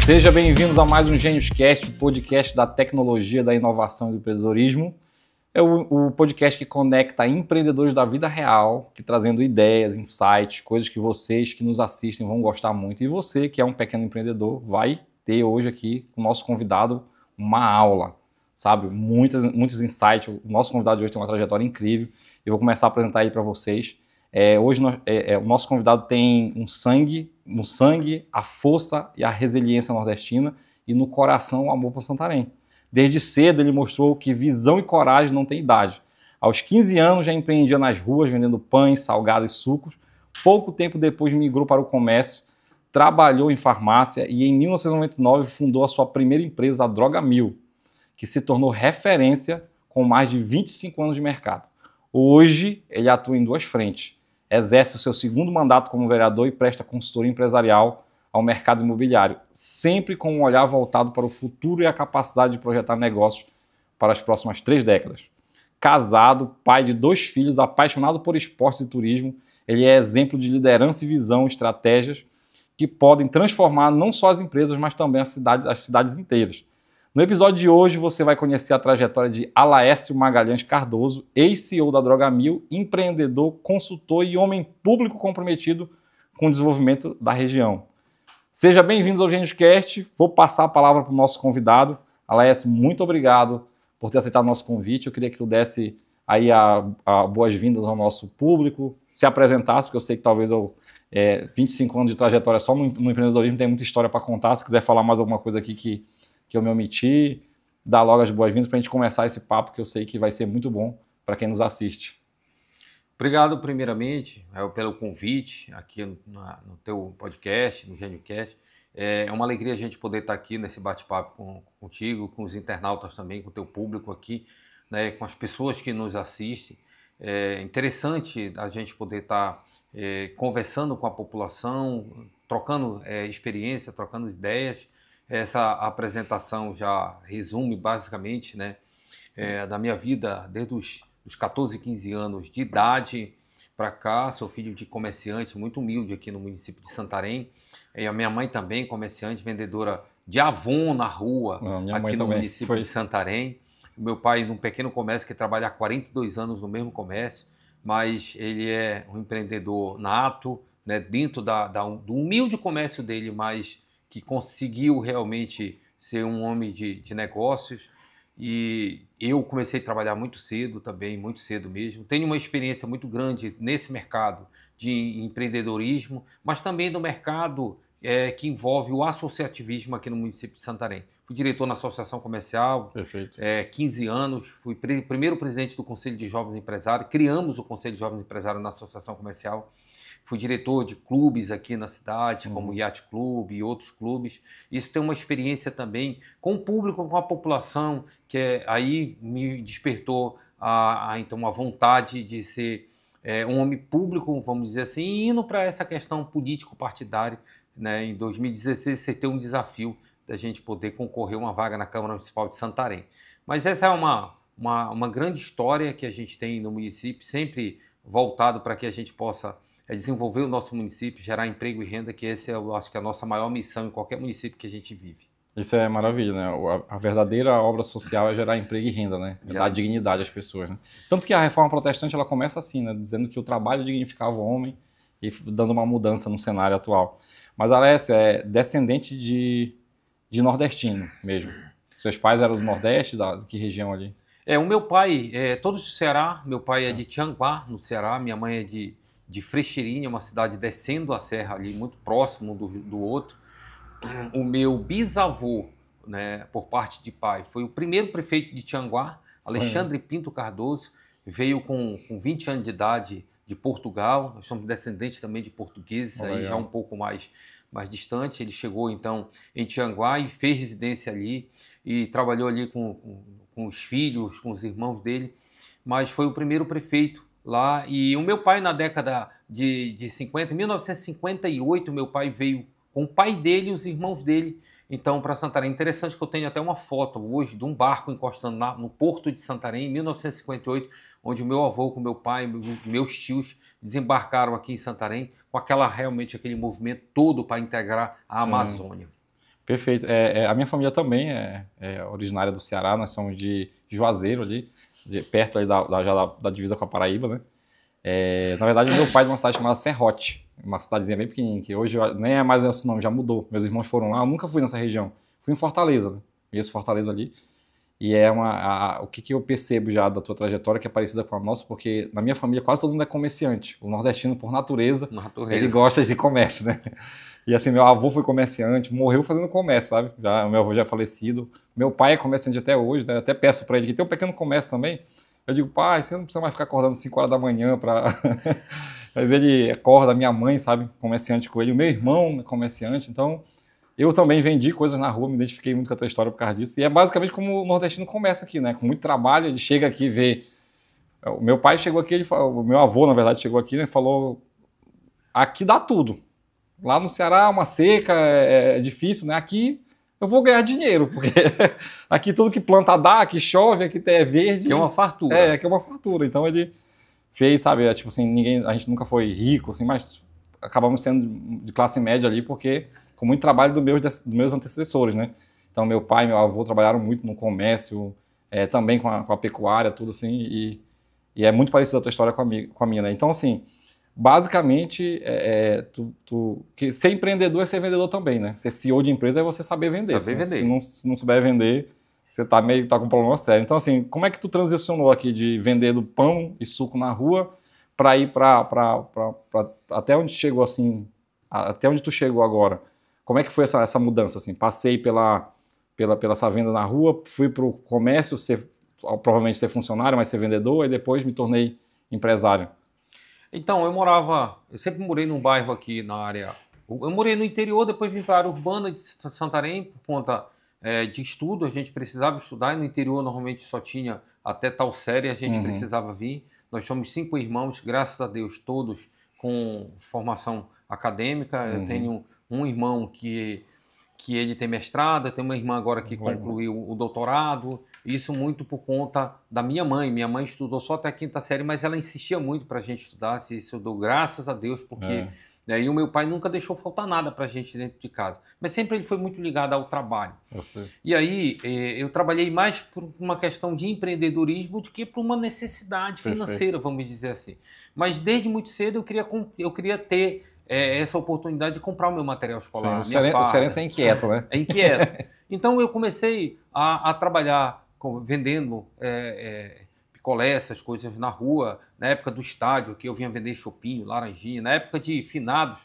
Seja bem-vindos a mais um GêniosCast, o podcast da tecnologia, da inovação e do empreendedorismo. É o podcast que conecta empreendedores da vida real, que trazendo ideias, insights, coisas que vocês que nos assistem vão gostar muito. E você, que é um pequeno empreendedor, vai ter hoje aqui com o nosso convidado uma aula, sabe? Muitos insights. O nosso convidado de hoje tem uma trajetória incrível. Eu vou começar a apresentar aí para vocês. Hoje o nosso convidado tem no sangue a força e a resiliência nordestina e no coração o amor por Santarém. Desde cedo ele mostrou que visão e coragem não tem idade. Aos 15 anos já empreendia nas ruas vendendo pães, salgados e sucos. Pouco tempo depois migrou para o comércio, trabalhou em farmácia e em 1999 fundou a sua primeira empresa, a Droga Mil, que se tornou referência com mais de 25 anos de mercado. Hoje ele atua em duas frentes. Exerce o seu segundo mandato como vereador e presta consultoria empresarial ao mercado imobiliário, sempre com um olhar voltado para o futuro e a capacidade de projetar negócios para as próximas 3 décadas. Casado, pai de 2 filhos, apaixonado por esportes e turismo, ele é exemplo de liderança e visão, estratégias que podem transformar não só as empresas, mas também as cidades inteiras. No episódio de hoje você vai conhecer a trajetória de Alaécio Magalhães Cardoso, ex-CEO da Droga Mil, empreendedor, consultor e homem público comprometido com o desenvolvimento da região. Seja bem-vindos ao GêniosCast. Vou passar a palavra para o nosso convidado. Alaécio, muito obrigado por ter aceitado o nosso convite. Eu queria que tu desse aí a boas-vindas ao nosso público, se apresentasse, porque eu sei que talvez 25 anos de trajetória só no empreendedorismo tem muita história para contar. Se quiser falar mais alguma coisa aqui que eu me omiti, dar logo as boas-vindas para a gente começar esse papo que eu sei que vai ser muito bom para quem nos assiste. Obrigado primeiramente pelo convite aqui no teu podcast, no GêniosCast. É uma alegria a gente poder estar aqui nesse bate-papo contigo, com os internautas também, com o teu público aqui, né, com as pessoas que nos assistem. É interessante a gente poder estar conversando com a população, trocando experiência, trocando ideias. Essa apresentação já resume basicamente, né, da minha vida desde os 14, 15 anos de idade para cá. Sou filho de comerciante muito humilde aqui no município de Santarém. E a minha mãe também, comerciante, vendedora de Avon na rua, aqui no município de Santarém. O meu pai num pequeno comércio que trabalha há 42 anos no mesmo comércio, mas ele é um empreendedor nato, né, dentro do humilde comércio dele, mas que conseguiu realmente ser um homem de negócios. E eu comecei a trabalhar muito cedo também, muito cedo mesmo. Tenho uma experiência muito grande nesse mercado de empreendedorismo, mas também no mercado que envolve o associativismo aqui no município de Santarém. Fui diretor na Associação Comercial, 15 anos, fui primeiro presidente do Conselho de Jovens Empresários, criamos o Conselho de Jovens Empresários na Associação Comercial. Fui diretor de clubes aqui na cidade, como o Yacht Club e outros clubes. Isso tem uma experiência também com o público, com a população, que aí me despertou então, a vontade de ser um homem público, vamos dizer assim, e indo para essa questão político-partidária. Né? Em 2016, você tem um desafio da gente poder concorrer uma vaga na Câmara Municipal de Santarém. Mas essa é uma grande história que a gente tem no município, sempre voltado para que a gente possa desenvolver o nosso município, gerar emprego e renda, que esse eu acho que é a nossa maior missão em qualquer município que a gente vive. Isso é maravilha, né? A verdadeira obra social é gerar emprego e renda, né? É dar dignidade às pessoas, né? Tanto que a reforma protestante ela começa assim, né? Dizendo que o trabalho dignificava o homem e dando uma mudança no cenário atual. Mas Alaécio é descendente de nordestino mesmo. Seus pais eram do Nordeste, de que região ali? O meu pai é todo do Ceará. Meu pai é de Tianguá, no Ceará. Minha mãe é de Frecheirinha, uma cidade descendo a serra ali, muito próximo do outro. O meu bisavô, né, por parte de pai, foi o primeiro prefeito de Tianguá, Alexandre Pinto Cardoso, veio com 20 anos de idade de Portugal. Nós somos descendentes também de portugueses, aí já um pouco mais distante. Ele chegou então em Tianguá e fez residência ali e trabalhou ali com os filhos, com os irmãos dele, mas foi o primeiro prefeito lá. E o meu pai, na década de 50, em 1958, meu pai veio com o pai dele e os irmãos dele, então, para Santarém. Interessante que eu tenho até uma foto hoje de um barco encostando no porto de Santarém, em 1958, onde o meu avô com meu pai, meus tios, desembarcaram aqui em Santarém, com realmente aquele movimento todo para integrar a Amazônia. Perfeito. A minha família também é originária do Ceará, nós somos de Juazeiro ali, perto ali da divisa com a Paraíba, né? Na verdade, meu pai é de uma cidade chamada Serrote, uma cidadezinha bem pequenininha, que hoje nem é mais esse nome, já mudou. Meus irmãos foram lá, eu nunca fui nessa região. Fui em Fortaleza, né? Conheço Fortaleza ali. E o que eu percebo já da tua trajetória que é parecida com a nossa, porque na minha família quase todo mundo é comerciante. O nordestino, por natureza, ele gosta de comércio, né? E assim, meu avô foi comerciante, morreu fazendo comércio, sabe? Meu avô já é falecido. Meu pai é comerciante até hoje, né? Eu até peço para ele que tem um pequeno comércio também. Eu digo, pai, você não precisa mais ficar acordando 5 horas da manhã para... Mas ele acorda, minha mãe, sabe? Comerciante com ele. O meu irmão é comerciante, então... Eu também vendi coisas na rua, me identifiquei muito com a tua história por causa disso. E é basicamente como o nordestino começa aqui, né? Com muito trabalho, ele chega aqui e vê... O meu pai chegou aqui, o meu avô, na verdade, chegou aqui, né? Falou, aqui dá tudo. Lá no Ceará, uma seca, é difícil, né? Aqui eu vou ganhar dinheiro, porque aqui tudo que planta dá, aqui chove, aqui é verde. Que é uma fartura. Que é uma fartura. Então ele fez, sabe? Tipo assim, a gente nunca foi rico, assim, mas acabamos sendo de classe média ali, porque com muito trabalho dos meus antecessores, né? Então meu pai e meu avô trabalharam muito no comércio, também com a pecuária, tudo assim, e é muito parecido a tua história com a minha, né? Então, assim, basicamente, ser empreendedor é ser vendedor também, né? Ser CEO de empresa é você saber vender. Se não souber vender, você tá com um problema sério. Então, assim, como é que tu transicionou aqui de vender do pão e suco na rua para ir até onde chegou, assim, até onde tu chegou agora? Como é que foi essa mudança, assim? Passei pela essa venda na rua, fui para o comércio, provavelmente ser funcionário, mas ser vendedor, e depois me tornei empresário. Então, eu sempre morei num bairro aqui na área, eu morei no interior, depois vim para a área urbana de Santarém, por conta de estudo, a gente precisava estudar, e no interior normalmente só tinha até tal série, a gente precisava vir. Nós somos 5 irmãos, graças a Deus, todos com formação acadêmica. Eu tenho um irmão que ele tem mestrado, eu tenho uma irmã agora que concluiu o doutorado, isso muito por conta da minha mãe. Minha mãe estudou só até a 5ª série, mas ela insistia muito para a gente estudar, isso eu dou graças a Deus, porque... E o meu pai nunca deixou faltar nada para a gente dentro de casa. Mas sempre ele foi muito ligado ao trabalho. E aí eu trabalhei mais por uma questão de empreendedorismo do que por uma necessidade financeira, vamos dizer assim. Mas desde muito cedo eu queria ter essa oportunidade de comprar o meu material escolar. Sim, o cearense é inquieto, né? É inquieto. Então eu comecei a trabalhar vendendo picolé, essas coisas na rua, na época do estádio, que eu vinha vender chopinho, laranjinha, na época de finados,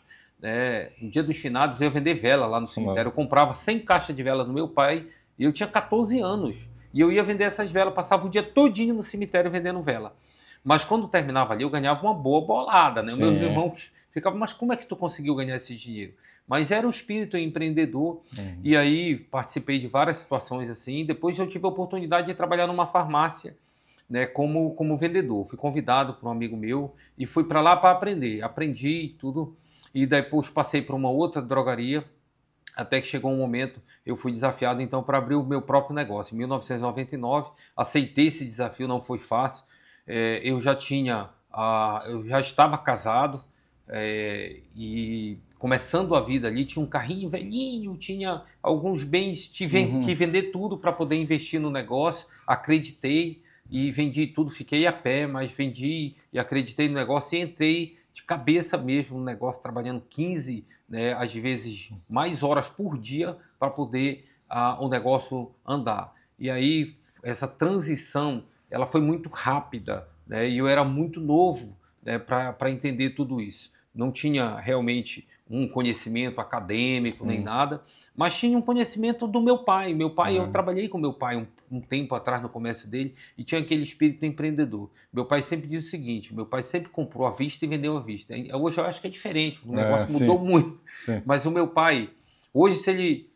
no dia dos finados eu ia vender vela lá no cemitério. Eu comprava 100 caixas de vela do meu pai, e eu tinha 14 anos, e eu ia vender essas velas, passava o dia todinho no cemitério vendendo vela. Mas quando terminava ali, eu ganhava uma boa bolada, né? Meus irmãos ficavam, mas como é que tu conseguiu ganhar esse dinheiro? Mas era um espírito empreendedor, e aí participei de várias situações assim. Depois eu tive a oportunidade de trabalhar numa farmácia, né, como vendedor. Fui convidado por um amigo meu e fui para lá para aprender. Aprendi tudo e depois passei para uma outra drogaria, até que chegou um momento, eu fui desafiado então para abrir o meu próprio negócio. Em 1999, aceitei esse desafio, não foi fácil. Eu já estava casado e começando a vida ali, tinha um carrinho velhinho, tinha alguns bens, tive que vender tudo para poder investir no negócio. Acreditei e vendi tudo, fiquei a pé, mas vendi e acreditei no negócio e entrei de cabeça mesmo no negócio, trabalhando 15, né, às vezes mais horas por dia para poder o negócio andar. E aí essa transição, ela foi muito rápida, né, e eu era muito novo, né, para entender tudo isso. Não tinha realmente um conhecimento acadêmico nem nada, mas tinha um conhecimento do meu pai. Meu pai, eu trabalhei com meu pai um tempo atrás no comércio dele e tinha aquele espírito empreendedor. Meu pai sempre diz o seguinte, meu pai sempre comprou à vista e vendeu à vista. Hoje eu acho que é diferente, o negócio mudou muito. Mas o meu pai, hoje se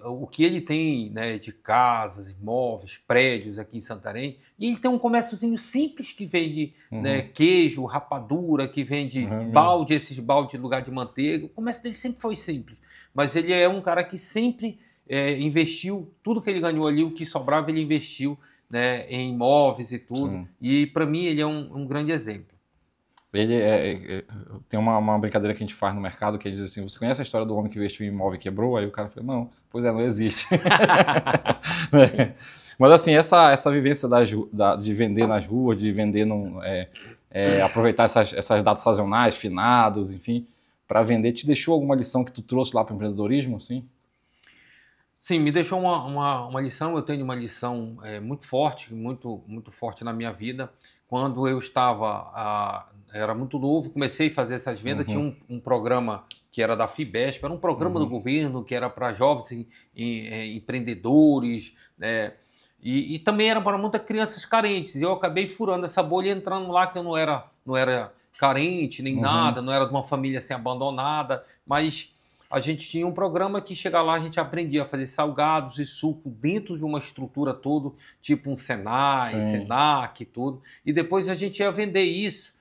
o que ele tem, né, de casas, imóveis, prédios aqui em Santarém, e ele tem um comérciozinho simples que vende né, queijo, rapadura, que vende balde, esses baldes de lugar de manteiga. O comércio dele sempre foi simples, mas ele é um cara que sempre investiu tudo que ele ganhou ali, o que sobrava ele investiu, né, em imóveis e tudo. E para mim ele é um grande exemplo. Tem uma brincadeira que a gente faz no mercado que diz assim, você conhece a história do homem que investiu em imóvel e quebrou? Aí o cara fala, não, pois é, não existe. Né? Mas assim, essa vivência de vender nas ruas, de vender, aproveitar essas datas sazonais, finados, enfim, para vender, te deixou alguma lição que tu trouxe lá para o empreendedorismo, assim? Sim, me deixou uma lição. Eu tenho uma lição muito forte, muito forte na minha vida. Quando eu era muito novo, comecei a fazer essas vendas. Tinha Uhum, um programa que era da Fibesp, era um programa do uhum. governo que era para jovens empreendedores, né? E também era para muitas crianças carentes. Eu acabei furando essa bolha e entrando lá, que eu não era carente nem Uhum. nada, não era de uma família assim abandonada, mas a gente tinha um programa que chegar lá a gente aprendia a fazer salgados e suco dentro de uma estrutura toda, tipo um Senai, Sim. Senac e tudo. E depois a gente ia vender isso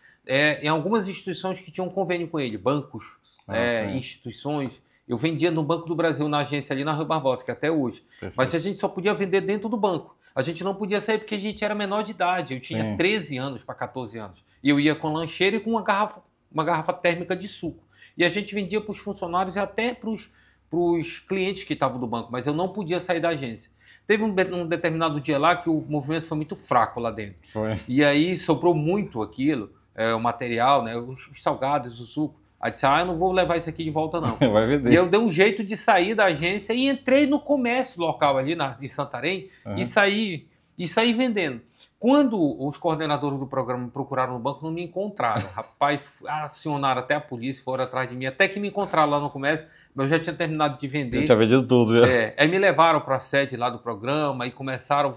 em algumas instituições que tinham convênio com ele, bancos, Ah, sim. instituições. Eu vendia no Banco do Brasil, na agência ali na Rua Barbosa, que é até hoje. Mas a Perfeito. gente só podia vender dentro do banco. A gente não podia sair porque a gente era menor de idade. Eu tinha Sim. 13 anos para 14 anos. E eu ia com lancheira e com uma garrafa térmica de suco. E a gente vendia para os funcionários e até para os clientes que estavam do banco, mas eu não podia sair da agência. Teve um determinado dia lá que o movimento foi muito fraco lá dentro. Foi. E aí sobrou muito aquilo, o material, né, os salgados, o suco. Aí disse, eu não vou levar isso aqui de volta não. Vai E eu vender. dei um jeito de sair da agência e entrei no comércio local ali em Santarém e Uhum. saí vendendo. Quando os coordenadores do programa me procuraram no banco, não me encontraram. Rapaz, acionaram até a polícia, foram atrás de mim, até que me encontraram lá no comércio, mas eu já tinha terminado de Já tinha vender. vendido tudo, já. Aí me levaram para a sede lá do programa e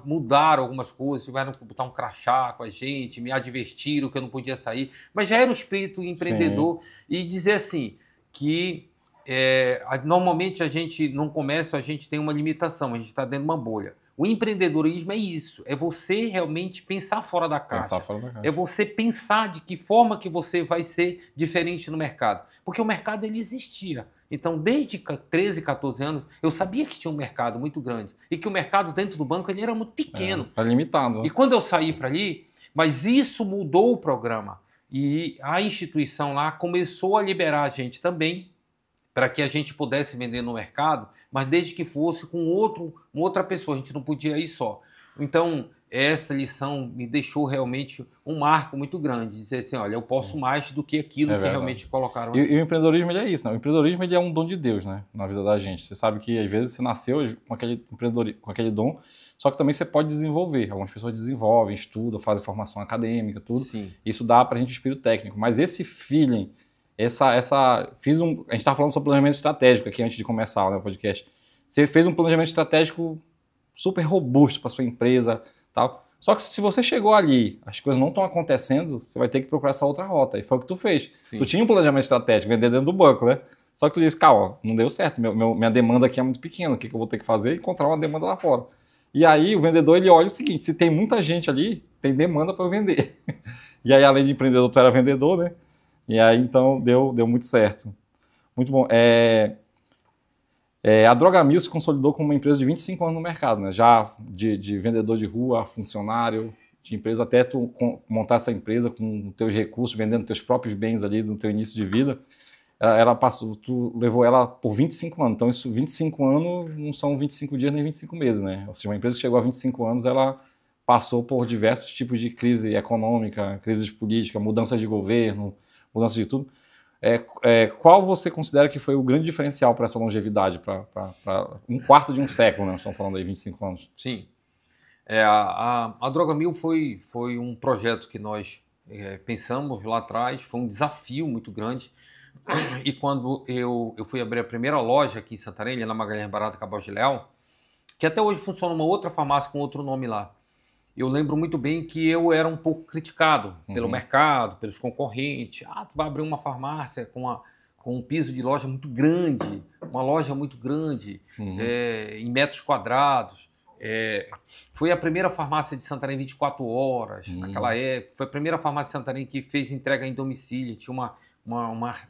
mudaram algumas coisas, tiveram que botar um crachá com a gente, me advertiram que eu não podia sair, mas já era um espírito Sim. empreendedor e dizer assim, que normalmente a gente, no comércio, a gente tem uma limitação, a gente está dentro de uma bolha. O empreendedorismo é isso, é você realmente pensar fora da Pensar caixa, fora da é caixa. você pensar de que forma que você vai ser diferente no mercado, porque o mercado ele existia. Então, desde 13, 14 anos, eu sabia que tinha um mercado muito grande e que o mercado dentro do banco ele era muito pequeno. Tá limitado, E né? quando eu saí para ali, mas isso mudou o programa e a instituição lá começou a liberar a gente também para que a gente pudesse vender no mercado, mas desde que fosse com outra pessoa, a gente não podia ir só. Então, essa lição me deixou realmente um marco muito grande, dizer assim, olha, eu posso mais do que aquilo É que realmente verdade. colocaram E aqui. o empreendedorismo ele é isso, né? O empreendedorismo ele é um dom de Deus, né? Na vida da gente. Você sabe que às vezes você nasceu com aquele empreendedorismo, com aquele dom, só que também você pode desenvolver. Algumas pessoas desenvolvem, estudam, fazem formação acadêmica, tudo. Sim, Isso dá pra gente espírito técnico. Mas esse feeling, a gente estava falando sobre planejamento estratégico aqui antes de começar, né, o podcast. Você fez um planejamento estratégico super robusto para sua empresa, tal. Só que se você chegou ali, as coisas não estão acontecendo, você vai ter que procurar essa outra rota. E foi o que tu fez. Tu sim. tinha um planejamento estratégico, vender dentro do banco, né? Só que tu disse, calma, não deu certo, minha demanda aqui é muito pequena, o que eu vou ter que fazer? Encontrar uma demanda lá fora. E aí o vendedor ele olha o seguinte, se tem muita gente ali, tem demanda para eu vender. E aí além de empreendedor, tu era vendedor, né? E aí então deu muito certo. Muito bom. A Drogamil se consolidou como uma empresa de 25 anos no mercado, né? Já de vendedor de rua, funcionário de empresa, até tu montar essa empresa com teus recursos, vendendo teus próprios bens ali no teu início de vida. Tu levou ela por 25 anos. Então, isso, 25 anos não são 25 dias nem 25 meses, né? Ou seja, uma empresa que chegou a 25 anos, ela passou por diversos tipos de crise econômica, crises políticas, mudanças de governo, mudanças de tudo. Qual você considera que foi o grande diferencial para essa longevidade, para um quarto de um século, né? Nós estamos falando aí 25 anos. Sim. A Drogamil foi um projeto que nós pensamos lá atrás, foi um desafio muito grande. E quando eu fui abrir a primeira loja aqui em Santarém, ali na Magalhães Barata, Cabral de Leal, que até hoje funciona uma outra farmácia com outro nome lá. Eu lembro muito bem que eu era um pouco criticado pelo Uhum, mercado, pelos concorrentes. Tu vai abrir uma farmácia com um piso de loja muito grande, uma loja muito grande, uhum, em metros quadrados. Foi a primeira farmácia de Santarém 24 horas, naquela uhum. época. Foi a primeira farmácia de Santarém que fez entrega em domicílio. Tinha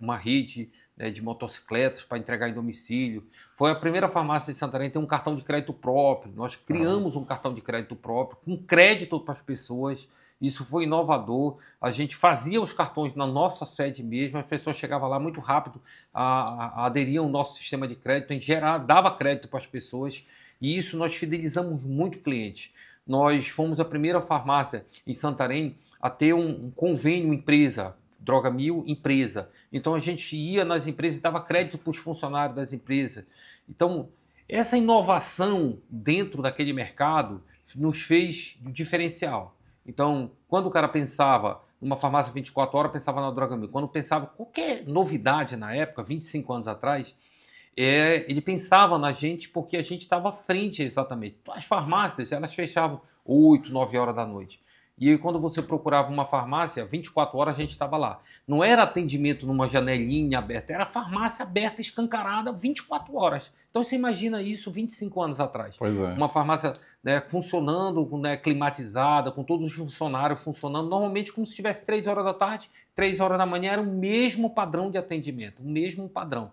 uma rede, né, de motocicletas para entregar em domicílio. Foi a primeira farmácia de Santarém a ter um cartão de crédito próprio. Nós Caramba. criamos um cartão de crédito próprio, com crédito para as pessoas. Isso foi inovador. A gente fazia os cartões na nossa sede mesmo, as pessoas chegavam lá muito rápido, aderiam ao nosso sistema de crédito, em geral, dava crédito para as pessoas, e isso nós fidelizamos muito clientes. Nós fomos a primeira farmácia em Santarém a ter um convênio empresa, Droga.Mil empresa. Então a gente ia nas empresas e dava crédito para os funcionários das empresas. Então essa inovação dentro daquele mercado nos fez diferencial. Então quando o cara pensava numa farmácia 24 horas, pensava na Droga.Mil. Quando pensava qualquer novidade na época, 25 anos atrás, ele pensava na gente porque a gente estava à frente exatamente. As farmácias, elas fechavam 8, 9 horas da noite. E aí, quando você procurava uma farmácia, 24 horas a gente estava lá. Não era atendimento numa janelinha aberta, era farmácia aberta, escancarada, 24 horas. Então você imagina isso 25 anos atrás. Pois é. Uma farmácia, né, funcionando, né, climatizada, com todos os funcionários funcionando, normalmente como se tivesse 3 horas da tarde, 3 horas da manhã, era o mesmo padrão de atendimento, o mesmo padrão.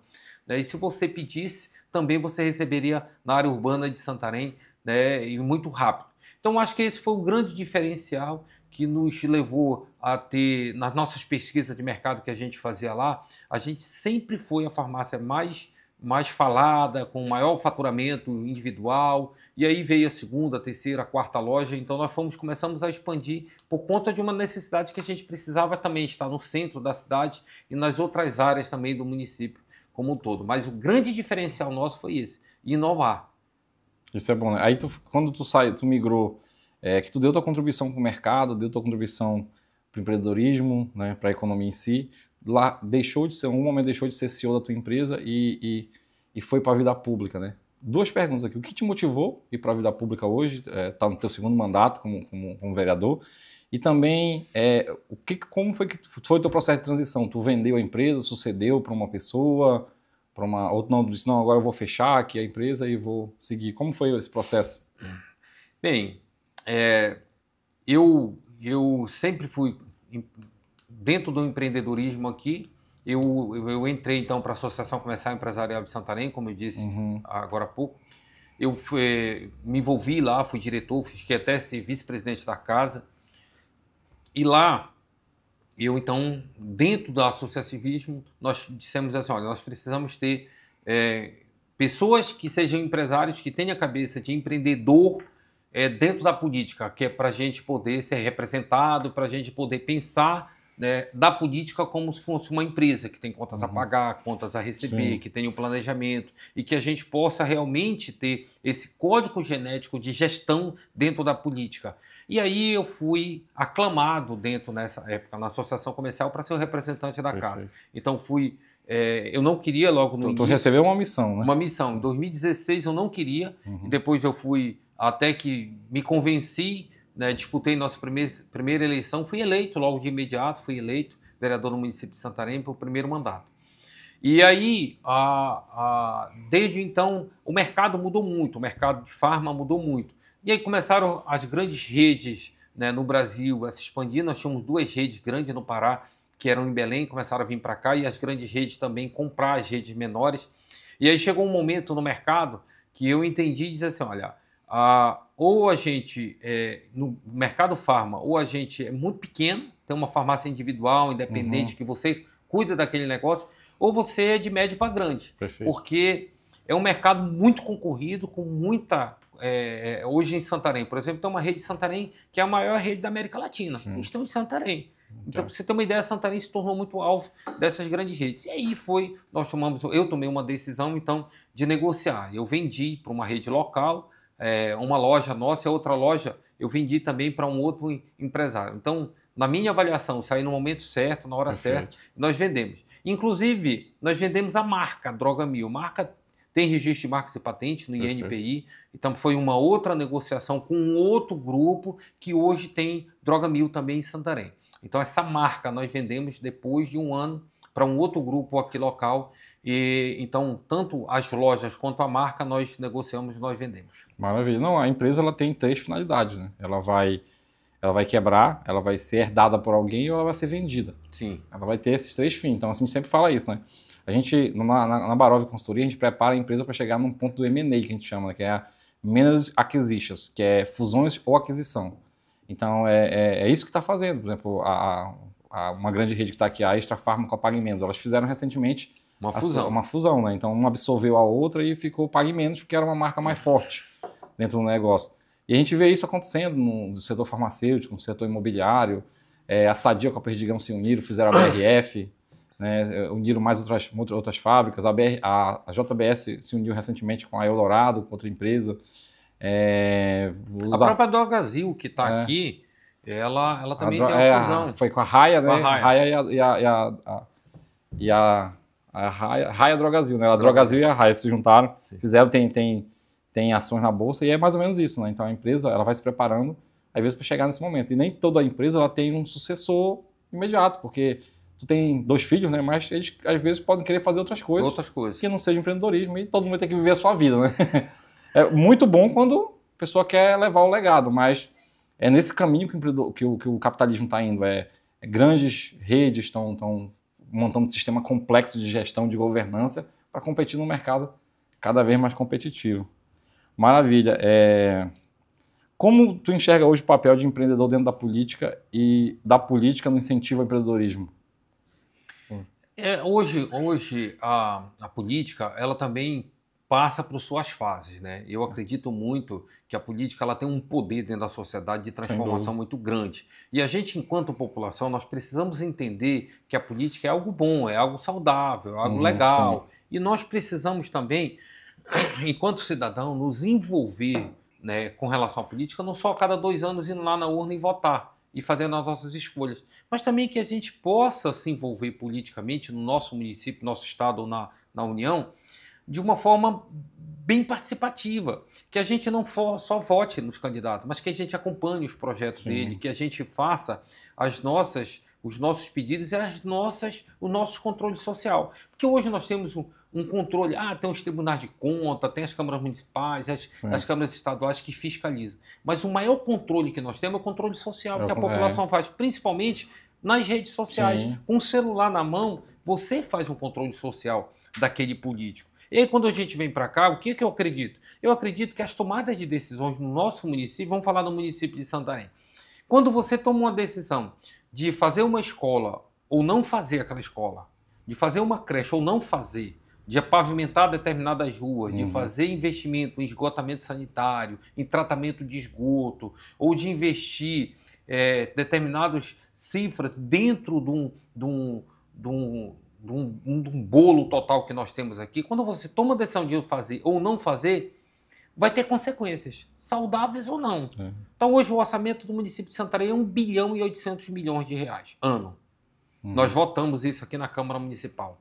E se você pedisse, também você receberia na área urbana de Santarém, né, e muito rápido. Então, acho que esse foi o grande diferencial que nos levou a ter, nas nossas pesquisas de mercado que a gente fazia lá, a gente sempre foi a farmácia mais falada, com maior faturamento individual, e aí veio a segunda, a terceira, a quarta loja, então nós começamos a expandir por conta de uma necessidade que a gente precisava também estar no centro da cidade e nas outras áreas também do município como um todo. Mas o grande diferencial nosso foi esse, inovar. Isso é bom, né? Aí quando tu migrou, que tu deu tua contribuição para o mercado, deu tua contribuição para o empreendedorismo, né, para a economia em si, lá em algum momento deixou de ser CEO da tua empresa e foi para a vida pública, né? 2 perguntas aqui. O que te motivou a ir para a vida pública hoje? Tá no teu segundo mandato como vereador. E também, como foi o teu processo de transição? Tu vendeu a empresa, sucedeu para uma pessoa, para uma outra, não, disse, não, agora eu vou fechar aqui a empresa e vou seguir. Como foi esse processo? Bem, eu sempre fui dentro do empreendedorismo aqui. Eu entrei então para a Associação Comercial Empresarial de Santarém, como eu disse agora há pouco. Eu me envolvi lá, fui diretor, fiquei até ser vice-presidente da casa. E lá, eu então, dentro do associativismo, nós dissemos assim, olha, nós precisamos ter pessoas que sejam empresários, que tenham a cabeça de empreendedor dentro da política, que é para a gente poder ser representado, para a gente poder pensar, né, da política como se fosse uma empresa que tem contas a pagar, contas a receber, sim, que tem um planejamento e que a gente possa realmente ter esse código genético de gestão dentro da política. E aí eu fui aclamado dentro nessa época na Associação Comercial para ser o representante da casa. Então eu não queria logo no início. Tu recebeu uma missão, né? Uma missão. Em 2016 eu não queria, e depois eu fui até que me convenci, né, disputei nossa primeira eleição, fui eleito logo de imediato, fui eleito vereador no município de Santarém para o primeiro mandato. E aí, desde então, o mercado mudou muito, o mercado de farma mudou muito. E aí começaram as grandes redes, né, no Brasil a se expandir. Nós tínhamos 2 redes grandes no Pará, que eram em Belém, começaram a vir para cá, e as grandes redes também comprar as redes menores. E aí chegou um momento no mercado que eu entendi e disse assim, olha, ou a gente, no mercado farma, ou a gente é muito pequeno, tem uma farmácia individual, independente, que você cuida daquele negócio, ou você é de médio para grande. Perfeito. Porque é um mercado muito concorrido, com muita... hoje em Santarém, por exemplo, tem uma rede de Santarém que é a maior rede da América Latina. Eles estão em Santarém. Então, para você ter uma ideia, Santarém se tornou muito alvo dessas grandes redes. E aí eu tomei uma decisão, então, de negociar. Eu vendi para uma rede local, uma loja nossa, e a outra loja eu vendi também para um outro empresário. Então, na minha avaliação, saí no momento certo, na hora certa, nós vendemos. Inclusive, nós vendemos a marca Droga.Mil. Marca tem registro de marcas e patente no INPI. Então, foi uma outra negociação com um outro grupo que hoje tem Droga.Mil também em Santarém. Então, essa marca nós vendemos depois de um ano para um outro grupo aqui local. E então, tanto as lojas quanto a marca, nós negociamos, nós vendemos. Maravilha. Não, a empresa ela tem 3 finalidades, né? Ela vai quebrar, ela vai ser herdada por alguém ou ela vai ser vendida. Sim. Ela vai ter esses 3 fins. Então, assim, a gente sempre fala isso, né? A gente, na Barose Consultoria, a gente prepara a empresa para chegar num ponto do M&A, que a gente chama, né? Que é a Managed Acquisitions, que é fusões ou aquisição. Então, é isso que está fazendo. Por exemplo, uma grande rede que está aqui, a Extra Farma com a Pague Menos, elas fizeram recentemente uma fusão, né? Então, uma absorveu a outra e ficou Pague Menos, porque era uma marca mais forte dentro do negócio. E a gente vê isso acontecendo no setor farmacêutico, no setor imobiliário. A Sadia com a Perdigão se uniram, fizeram a BRF, né? Uniram mais outras fábricas. A JBS se uniu recentemente com a Eldorado, com outra empresa. A própria Drogazil, que está aqui, ela também tem uma fusão. Foi com a Raia, né? A Raia e a Raia Drogazil, né? A Drogazil e a Raia se juntaram, fizeram, tem ações na bolsa e é mais ou menos isso, né? Então a empresa ela vai se preparando, às vezes, para chegar nesse momento. E nem toda a empresa ela tem um sucessor imediato, porque tu tem 2 filhos, né? Mas eles às vezes podem querer fazer outras coisas que não seja empreendedorismo e todo mundo tem que viver a sua vida, né? É muito bom quando a pessoa quer levar o legado, mas é nesse caminho que o capitalismo está indo. Grandes redes estão montando um sistema complexo de gestão, de governança, para competir no mercado cada vez mais competitivo. Maravilha. Como tu enxerga hoje o papel de empreendedor dentro da política e da política no incentivo ao empreendedorismo? Hoje a política ela também passa por suas fases, né? Eu acredito muito que a política ela tem um poder dentro da sociedade de transformação muito grande. E a gente, enquanto população, nós precisamos entender que a política é algo bom, é algo saudável, é algo legal. Sim. E nós precisamos também, enquanto cidadão, nos envolver, né, com relação à política, não só a cada 2 anos indo lá na urna e votar e fazendo as nossas escolhas, mas também que a gente possa se envolver politicamente no nosso município, nosso estado ou na União, de uma forma bem participativa, que a gente não só vote nos candidatos, mas que a gente acompanhe os projetos dele, que a gente faça os nossos pedidos e o nosso controle social. Porque hoje nós temos um controle, tem os tribunais de conta, tem as câmaras municipais, as câmaras estaduais que fiscalizam. Mas o maior controle que nós temos é o controle social que a população faz, principalmente nas redes sociais. Sim. Com o celular na mão, você faz um controle social daquele político. E aí, quando a gente vem para cá, o que eu acredito? Eu acredito que as tomadas de decisões no nosso município, vamos falar do município de Santarém. Quando você toma uma decisão de fazer uma escola ou não fazer aquela escola, de fazer uma creche ou não fazer, de pavimentar determinadas ruas, de fazer investimento em esgotamento sanitário, em tratamento de esgoto, ou de investir determinadas cifras dentro de um bolo total que nós temos aqui, quando você toma a decisão de fazer ou não fazer, vai ter consequências, saudáveis ou não. Então hoje o orçamento do município de Santarém é 1 bilhão e 800 milhões de reais, ano. Nós votamos isso aqui na Câmara Municipal.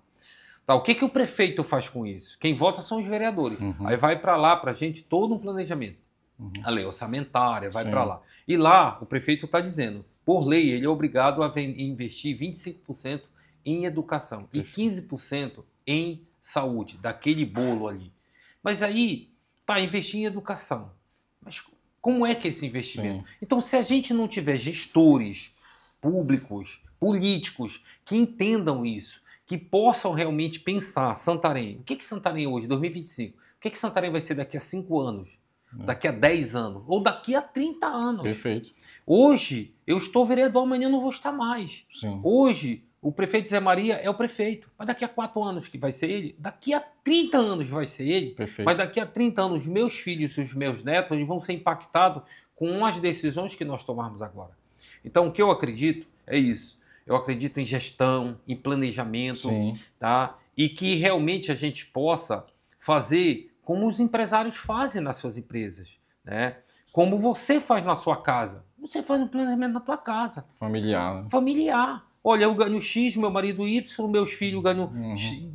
Tá, o que o prefeito faz com isso? Quem vota são os vereadores. Aí vai para lá, para a gente, todo um planejamento. A lei orçamentária vai para lá. E lá o prefeito está dizendo, por lei, ele é obrigado a investir 25% em educação e 15% em saúde, daquele bolo ali. Mas aí, investir em educação. Mas como é que é esse investimento? Sim. Então, se a gente não tiver gestores públicos, políticos, que entendam isso, que possam realmente pensar, Santarém, o que Santarém é hoje, 2025? O que Santarém vai ser daqui a 5 anos? Daqui a 10 anos? Ou daqui a 30 anos? Perfeito. Hoje, eu estou vereador, amanhã não vou estar mais. Sim. Hoje, o prefeito Zé Maria é o prefeito, mas daqui a 4 anos que vai ser ele, daqui a 30 anos vai ser ele, Perfeito. Mas daqui a 30 anos os meus filhos e os meus netos eles vão ser impactados com as decisões que nós tomarmos agora. Então o que eu acredito é isso, eu acredito em gestão, em planejamento, tá? E que realmente a gente possa fazer como os empresários fazem nas suas empresas, né? Como você faz na sua casa, você faz um planejamento na tua casa. Familiar. Né? Familiar. Olha, eu ganho X, meu marido Y, meus filhos ganham X,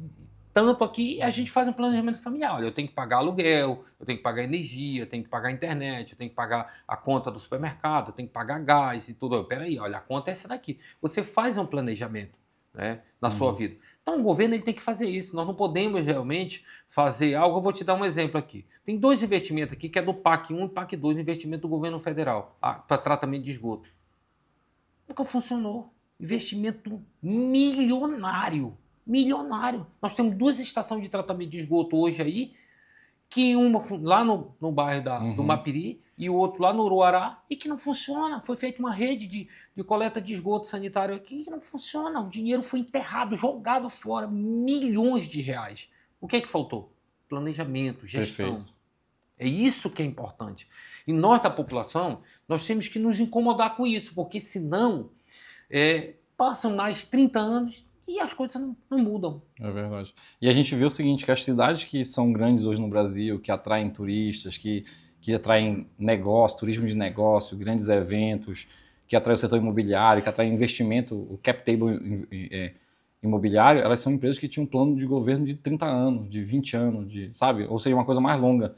tanto aqui, a gente faz um planejamento familiar. Olha, eu tenho que pagar aluguel, eu tenho que pagar energia, eu tenho que pagar internet, eu tenho que pagar a conta do supermercado, eu tenho que pagar gás e tudo. Peraí, olha, a conta é essa daqui. Você faz um planejamento, né, na sua vida. Então o governo ele tem que fazer isso. Nós não podemos realmente fazer algo. Eu vou te dar um exemplo aqui. Tem 2 investimentos aqui, que é do PAC 1 e PAC 2, investimento do governo federal para tratamento de esgoto. Nunca funcionou. Investimento milionário. Milionário. Nós temos 2 estações de tratamento de esgoto hoje aí, que uma lá no bairro do Mapiri e o outro lá no Uruará, e que não funciona. Foi feita uma rede de coleta de esgoto sanitário aqui que não funciona. O dinheiro foi enterrado, jogado fora, milhões de reais. O que é que faltou? Planejamento, gestão. Perfeito. É isso que é importante. E nós da população, nós temos que nos incomodar com isso, porque senão passam mais 30 anos e as coisas não mudam. É verdade. E a gente vê o seguinte, que as cidades que são grandes hoje no Brasil, que atraem turistas, que atraem negócio, turismo de negócio, grandes eventos, que atraem o setor imobiliário, que atraem investimento, o cap table imobiliário, elas são empresas que tinham um plano de governo de 30 anos, de 20 anos, sabe? Ou seja, uma coisa mais longa.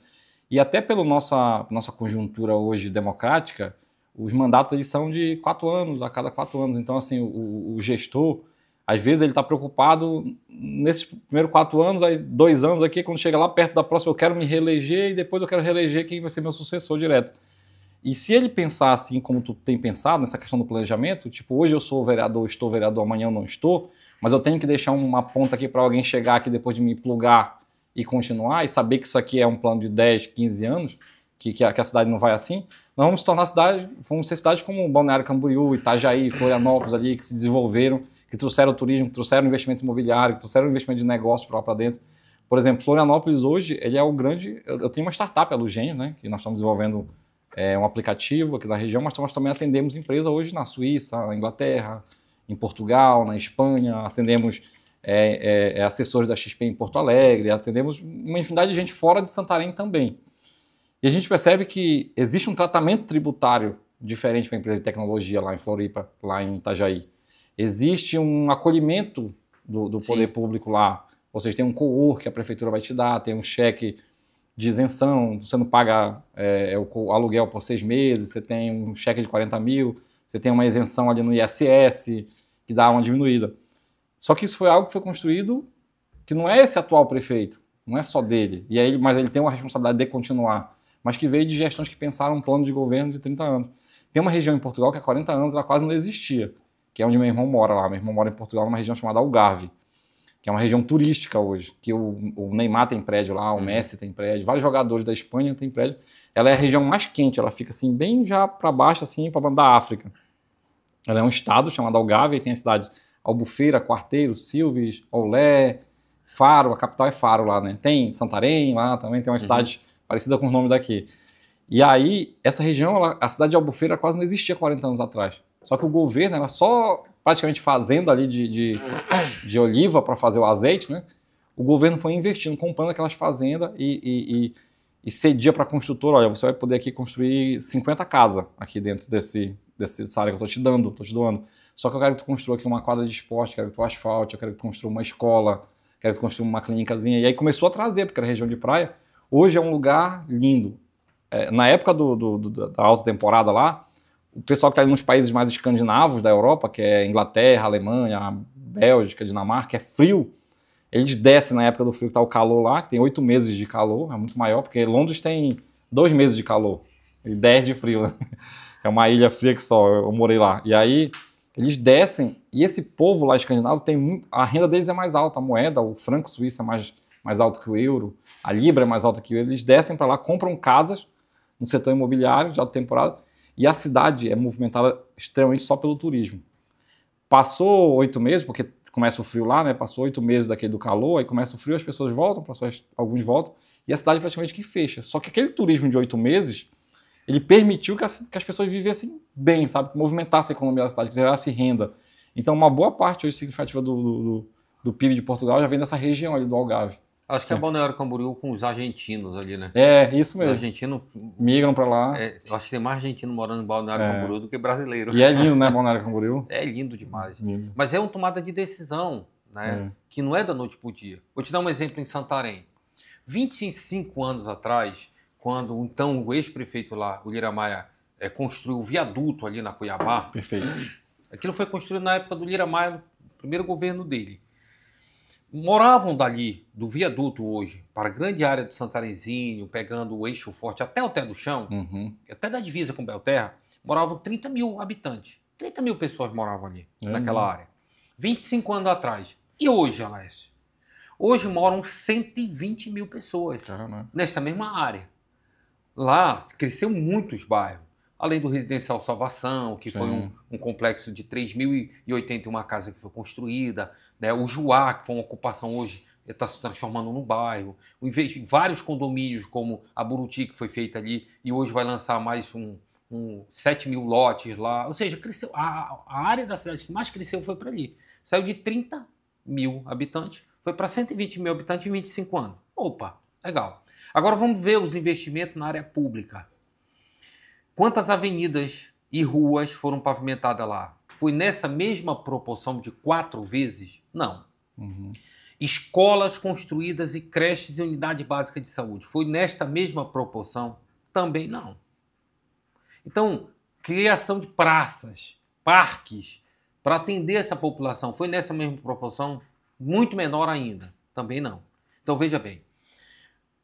E até pela nossa conjuntura hoje democrática, os mandatos eles são de 4 anos, a cada 4 anos. Então, assim, o gestor, às vezes, ele está preocupado nesses primeiros 4 anos, aí 2 anos aqui, quando chega lá perto da próxima, eu quero me reeleger e depois eu quero reeleger quem vai ser meu sucessor direto. E se ele pensar assim como tu tem pensado, nessa questão do planejamento, tipo, hoje eu sou vereador, estou vereador, amanhã eu não estou, mas eu tenho que deixar uma ponta aqui para alguém chegar aqui depois de me plugar e continuar, e saber que isso aqui é um plano de 10, 15 anos, que a cidade não vai assim, nós vamos tornar vamos ser cidades como Balneário Camboriú, Itajaí, Florianópolis ali, que se desenvolveram, que trouxeram o turismo, que trouxeram investimento imobiliário, que trouxeram investimento de negócio para dentro. Por exemplo, Florianópolis hoje, ele é o grande... Eu tenho uma startup, a Lugênio, né, que nós estamos desenvolvendo um aplicativo aqui na região, mas nós também atendemos empresas hoje na Suíça, na Inglaterra, em Portugal, na Espanha, atendemos assessores da XP em Porto Alegre, atendemos uma infinidade de gente fora de Santarém também. E a gente percebe que existe um tratamento tributário diferente para a empresa de tecnologia lá em Floripa, lá em Itajaí. Existe um acolhimento do poder público lá. Ou seja, tem um co-work que a prefeitura vai te dar, tem um cheque de isenção, você não paga o aluguel por 6 meses, você tem um cheque de 40 mil, você tem uma isenção ali no ISS, que dá uma diminuída. Só que isso foi algo que foi construído que não é esse atual prefeito, não é só dele, mas ele tem uma responsabilidade de continuar, mas que veio de gestões que pensaram um plano de governo de 30 anos. Tem uma região em Portugal que há 40 anos ela quase não existia, que é onde meu irmão mora lá. Meu irmão mora em Portugal, numa região chamada Algarve, que é uma região turística hoje, que o Neymar tem prédio lá, o Messi tem prédio, vários jogadores da Espanha têm prédio. Ela é a região mais quente, ela fica assim bem já para baixo, assim, para banda da África. Ela é um estado chamado Algarve, e tem as cidades Albufeira, Quarteiro, Silves, Oulé, Faro, a capital é Faro lá, né? Tem Santarém lá também, tem uma cidade parecida com os nomes daqui. E aí, essa região, a cidade de Albufeira quase não existia 40 anos atrás. Só que o governo era só praticamente fazenda ali de oliva para fazer o azeite, né? O governo foi investindo, comprando aquelas fazendas e cedia para a construtora, olha, você vai poder aqui construir 50 casas aqui dentro dessa área que eu estou te doando. Só que eu quero que tu construa aqui uma quadra de esporte, quero que tu asfalte, eu quero que tu construa uma escola, quero que tu construa uma clínicazinha. E aí começou a trazer, porque era região de praia. Hoje é um lugar lindo. Na época da alta temporada lá, o pessoal que está nos países mais escandinavos da Europa, que é Inglaterra, Alemanha, Bélgica, Dinamarca, é frio. Eles descem na época do frio, que está o calor lá, que tem 8 meses de calor, é muito maior, porque Londres tem 2 meses de calor e 10 de frio, né? É uma ilha fria que só, eu morei lá. E aí eles descem, e esse povo lá escandinavo, a renda deles é mais alta, a moeda, o franco suíço é mais alto que o euro, a libra é mais alta que o euro. Eles descem para lá, compram casas no setor imobiliário de alta temporada, e a cidade é movimentada extremamente só pelo turismo. Passou 8 meses, porque começa o frio lá, né? Passou 8 meses daquele do calor, aí começa o frio, as pessoas voltam, alguns voltam, e a cidade praticamente que fecha. Só que aquele turismo de 8 meses, ele permitiu que as pessoas vivessem bem, sabe? Que movimentasse a economia da cidade, que gerasse renda. Então, uma boa parte hoje significativa do PIB de Portugal já vem dessa região ali do Algarve. Acho que é Balneário Camboriú com os argentinos ali, né? É, isso mesmo. Os argentinos migram para lá. Eu acho que tem mais argentino morando em Balneário Camboriú do que brasileiro. E é lindo, né, Balneário Camboriú? É lindo demais. Lindo. Mas é uma tomada de decisão, né? Que não é da noite para o dia. Vou te dar um exemplo em Santarém. 25 anos atrás, quando então o ex-prefeito lá, o Lira Maia, construiu o viaduto ali na Cuiabá. Perfeito. Aquilo foi construído na época do Lira Maia, no primeiro governo dele. Moravam dali, do viaduto hoje, para a grande área de Santarenzinho, pegando o eixo forte até o Té do Chão, até da divisa com Belterra, moravam 30 mil habitantes. 30 mil pessoas moravam ali, naquela área. 25 anos atrás. E hoje, Alessio? Hoje moram 120 mil pessoas nessa mesma área. lá cresceu muito os bairros. Além do Residencial Salvação, que foi Sim. um complexo de 3.081 casas que foi construída, né? O Juá, que foi uma ocupação hoje, está se transformando num bairro. Vários condomínios, como a Buriti, que foi feita ali, e hoje vai lançar mais 7 mil lotes lá. Ou seja, cresceu, a área da cidade que mais cresceu foi para ali. Saiu de 30 mil habitantes, foi para 120 mil habitantes em 25 anos. Opa, legal. Agora vamos ver os investimentos na área pública. Quantas avenidas e ruas foram pavimentadas lá? Foi nessa mesma proporção de 4 vezes? Não. Uhum. Escolas construídas e creches e unidade básica de saúde. Foi nesta mesma proporção? Também não. Então, criação de praças, parques, para atender essa população, foi nessa mesma proporção? Muito menor ainda? Também não. Então, veja bem,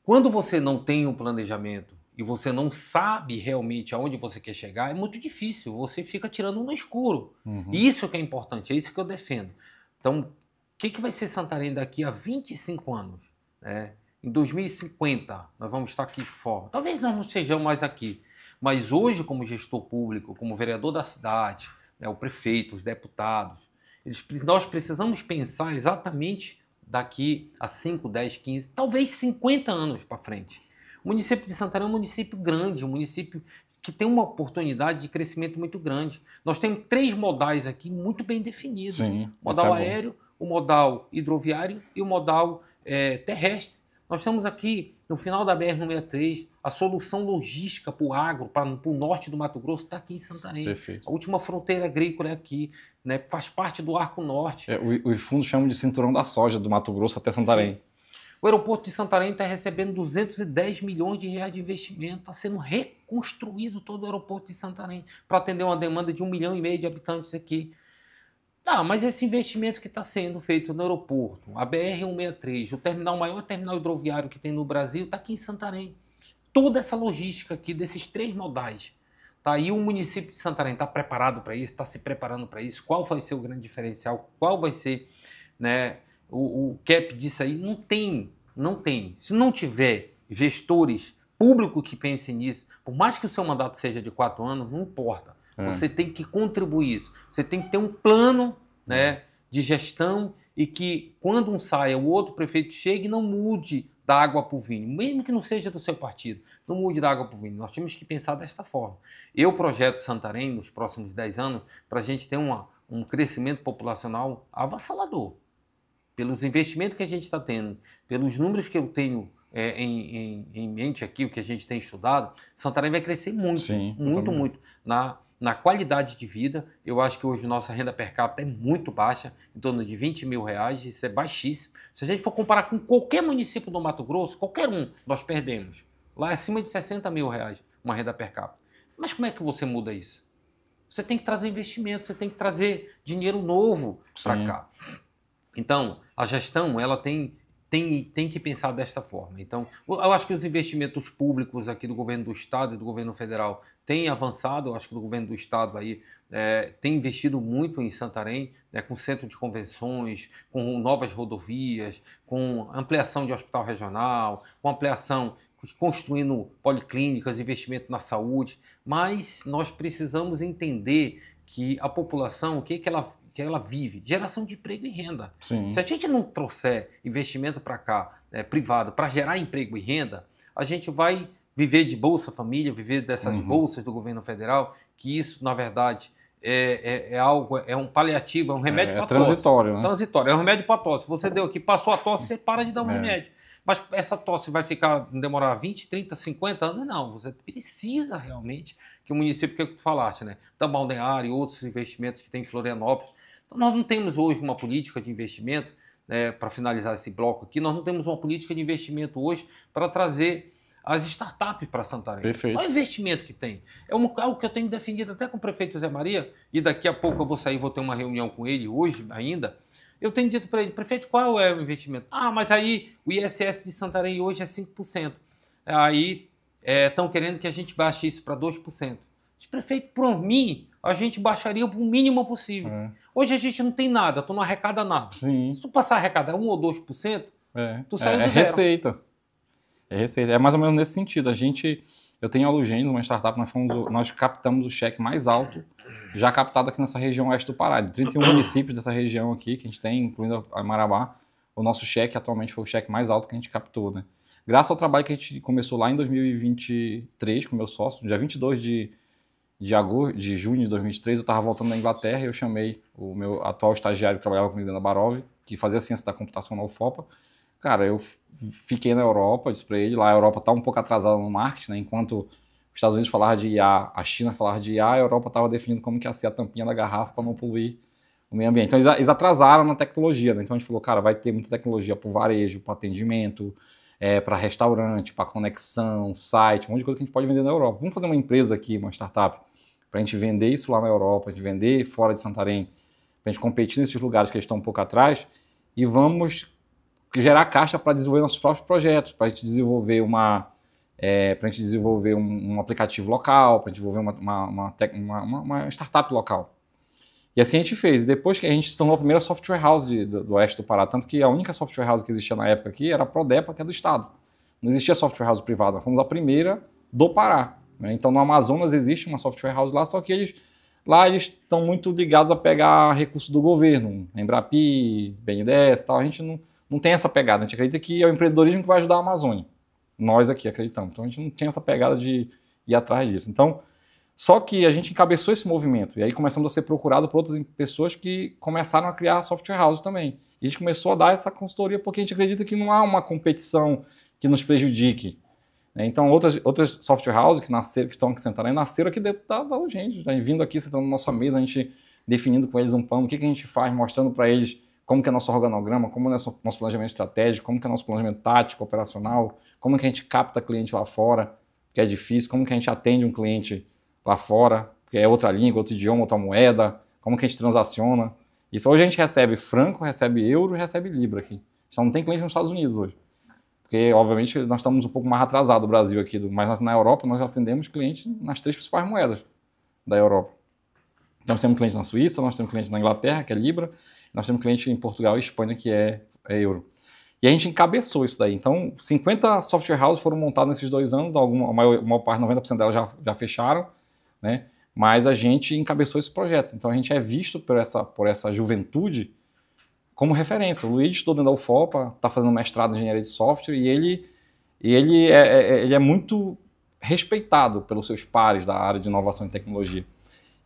quando você não tem um planejamento e você não sabe realmente aonde você quer chegar, é muito difícil, você fica tirando no escuro. Uhum. E isso que é importante, é isso que eu defendo. Então, o que vai ser Santarém daqui a 25 anos? Né? Em 2050, nós vamos estar aqui de forma. Talvez nós não sejamos mais aqui, mas hoje, como gestor público, como vereador da cidade, né, o prefeito, os deputados, nós precisamos pensar exatamente daqui a 5, 10, 15, talvez 50 anos para frente. O município de Santarém é um município grande, um município que tem uma oportunidade de crescimento muito grande. Nós temos 3 modais aqui muito bem definidos. Sim, O modal aéreo, o modal hidroviário e o modal terrestre. Nós temos aqui, no final da BR-163, a solução logística para o agro, para o norte do Mato Grosso, está aqui em Santarém. Perfeito. A última fronteira agrícola é aqui, né? Faz parte do Arco Norte. Os fundos chamam de cinturão da soja do Mato Grosso até Santarém. Sim. O aeroporto de Santarém está recebendo 210 milhões de reais de investimento. Está sendo reconstruído todo o aeroporto de Santarém para atender uma demanda de 1,5 milhão de habitantes aqui. Tá, mas esse investimento que está sendo feito no aeroporto, a BR-163, o maior terminal hidroviário que tem no Brasil, está aqui em Santarém. Toda essa logística aqui desses 3 modais. Tá? E o município de Santarém está preparado para isso, está se preparando para isso. Qual vai ser o grande diferencial? Qual vai ser, né, o cap disso aí? Não tem. Se não tiver gestores públicos que pensem nisso, por mais que o seu mandato seja de 4 anos, não importa. Você tem que contribuir isso. Você tem que ter um plano, né, de gestão e que quando um saia, o outro prefeito chegue e não mude da água para o vinho, mesmo que não seja do seu partido, não mude da água para o vinho. Nós temos que pensar desta forma. Eu projeto Santarém nos próximos 10 anos para a gente ter um crescimento populacional avassalador. Pelos investimentos que a gente está tendo, pelos números que eu tenho em mente aqui, o que a gente tem estudado, Santarém vai crescer muito, Sim, muito. Na qualidade de vida. Eu acho que hoje nossa renda per capita é muito baixa, em torno de 20 mil reais, isso é baixíssimo. Se a gente for comparar com qualquer município do Mato Grosso, qualquer um, nós perdemos. Lá é acima de 60 mil reais uma renda per capita. Mas como é que você muda isso? Você tem que trazer investimento, você tem que trazer dinheiro novo para cá. Então, a gestão, ela tem que pensar desta forma. Então, eu acho que os investimentos públicos aqui do governo do estado e do governo federal têm avançado. Eu acho que o governo do estado aí tem investido muito em Santarém, né, com centro de convenções, com novas rodovias, com ampliação de hospital regional, com ampliação, construindo policlínicas, investimento na saúde. Mas nós precisamos entender que a população, o que ela vive, geração de emprego e renda. Sim. Se a gente não trouxer investimento para cá, privado, para gerar emprego e renda, a gente vai viver de Bolsa Família, viver dessas bolsas do governo federal, que isso, na verdade, é um paliativo, é um remédio para tosse. Transitório, né? Transitório, é um remédio para tosse. Você deu aqui, passou a tosse, você para de dar um remédio. Mas essa tosse vai demorar 20, 30, 50 anos? Não, você precisa realmente que o município, que tu falaste, né? Da Balneário e outros investimentos que tem em Florianópolis. Então, nós não temos hoje uma política de investimento, né, para finalizar esse bloco aqui, nós não temos uma política de investimento hoje para trazer as startups para Santarém. Perfeito. Olha o investimento que tem. É algo que eu tenho defendido até com o prefeito Zé Maria, e daqui a pouco eu vou sair, vou ter uma reunião com ele hoje ainda. Eu tenho dito para ele, prefeito, qual é o investimento? Ah, mas aí o ISS de Santarém hoje é 5%. Aí estão querendo que a gente baixe isso para 2%. Prefeito, por mim, a gente baixaria o mínimo possível. Hoje a gente não tem nada, tu não arrecada nada. Sim. Se tu passar a arrecadar 1 ou 2%, tu sai do zero. Receita. É receita. É mais ou menos nesse sentido. A gente Eu tenho a Lugênios, uma startup, nós captamos o cheque mais alto já captado aqui nessa região oeste do Pará. De 31 municípios dessa região aqui, que a gente tem, incluindo a Marabá, o nosso cheque atualmente foi o cheque mais alto que a gente captou, né? Graças ao trabalho que a gente começou lá em 2023 com meu sócio, dia 22 de junho de 2023, eu estava voltando da Inglaterra e eu chamei o meu atual estagiário que trabalhava comigo na Barov, que fazia ciência da computação na UFOPA. Cara, eu fiquei na Europa, disse para ele, lá a Europa está um pouco atrasada no marketing, né? Enquanto os Estados Unidos falavam de IA, a China falava de IA, a Europa estava definindo como que ia ser a tampinha da garrafa para não poluir o meio ambiente. Então eles atrasaram na tecnologia, né? Então a gente falou, cara, vai ter muita tecnologia para o varejo, para atendimento, para restaurante, para conexão, site, um monte de coisa que a gente pode vender na Europa. Vamos fazer uma empresa aqui, uma startup, para a gente vender isso lá na Europa, a gente vender fora de Santarém, para a gente competir nesses lugares que eles estão um pouco atrás, e vamos gerar caixa para desenvolver nossos próprios projetos, para a gente desenvolver um aplicativo local, para a gente desenvolver uma startup local. E assim a gente fez. Depois que a gente se tornou a primeira software house do oeste do Pará, tanto que a única software house que existia na época aqui era a Prodepa, que é do estado. Não existia software house privada, nós fomos a primeira do Pará. Né? Então no Amazonas existe uma software house lá, só que eles estão muito ligados a pegar recursos do governo, Embrapi, BNDES e tal. A gente não tem essa pegada, a gente acredita que é o empreendedorismo que vai ajudar a Amazônia. Nós aqui acreditamos. Então a gente não tem essa pegada de ir atrás disso. Então, só que a gente encabeçou esse movimento. E aí começamos a ser procurado por outras pessoas que começaram a criar software house também. E a gente começou a dar essa consultoria porque a gente acredita que não há uma competição que nos prejudique. Então, outras software houses que estão aqui sentadas, nasceram aqui dentro da gente. Vindo aqui, sentando na nossa mesa, a gente definindo com eles um plano, o que a gente faz, mostrando para eles como que é nosso organograma, como é nosso planejamento estratégico, como que é nosso planejamento tático, operacional, como que a gente capta cliente lá fora, que é difícil, como que a gente atende um cliente lá fora, que é outra língua, outro idioma, outra moeda, como que a gente transaciona. Isso hoje a gente recebe franco, recebe euro e recebe libra aqui. Só não tem cliente nos Estados Unidos hoje. Porque, obviamente, nós estamos um pouco mais atrasados, o Brasil aqui, mas na Europa nós atendemos clientes nas 3 principais moedas da Europa. Nós temos cliente na Suíça, nós temos cliente na Inglaterra, que é libra, nós temos cliente em Portugal e Espanha, que é euro. E a gente encabeçou isso daí. Então, 50 software houses foram montadas nesses 2 anos, a maior parte, 90% delas já fecharam, né? Mas a gente encabeçou esses projetos. Então, a gente é visto por essa juventude como referência. O Luiz estudou dentro da UFOPA, está fazendo mestrado em engenharia de software e ele é muito respeitado pelos seus pares da área de inovação e tecnologia.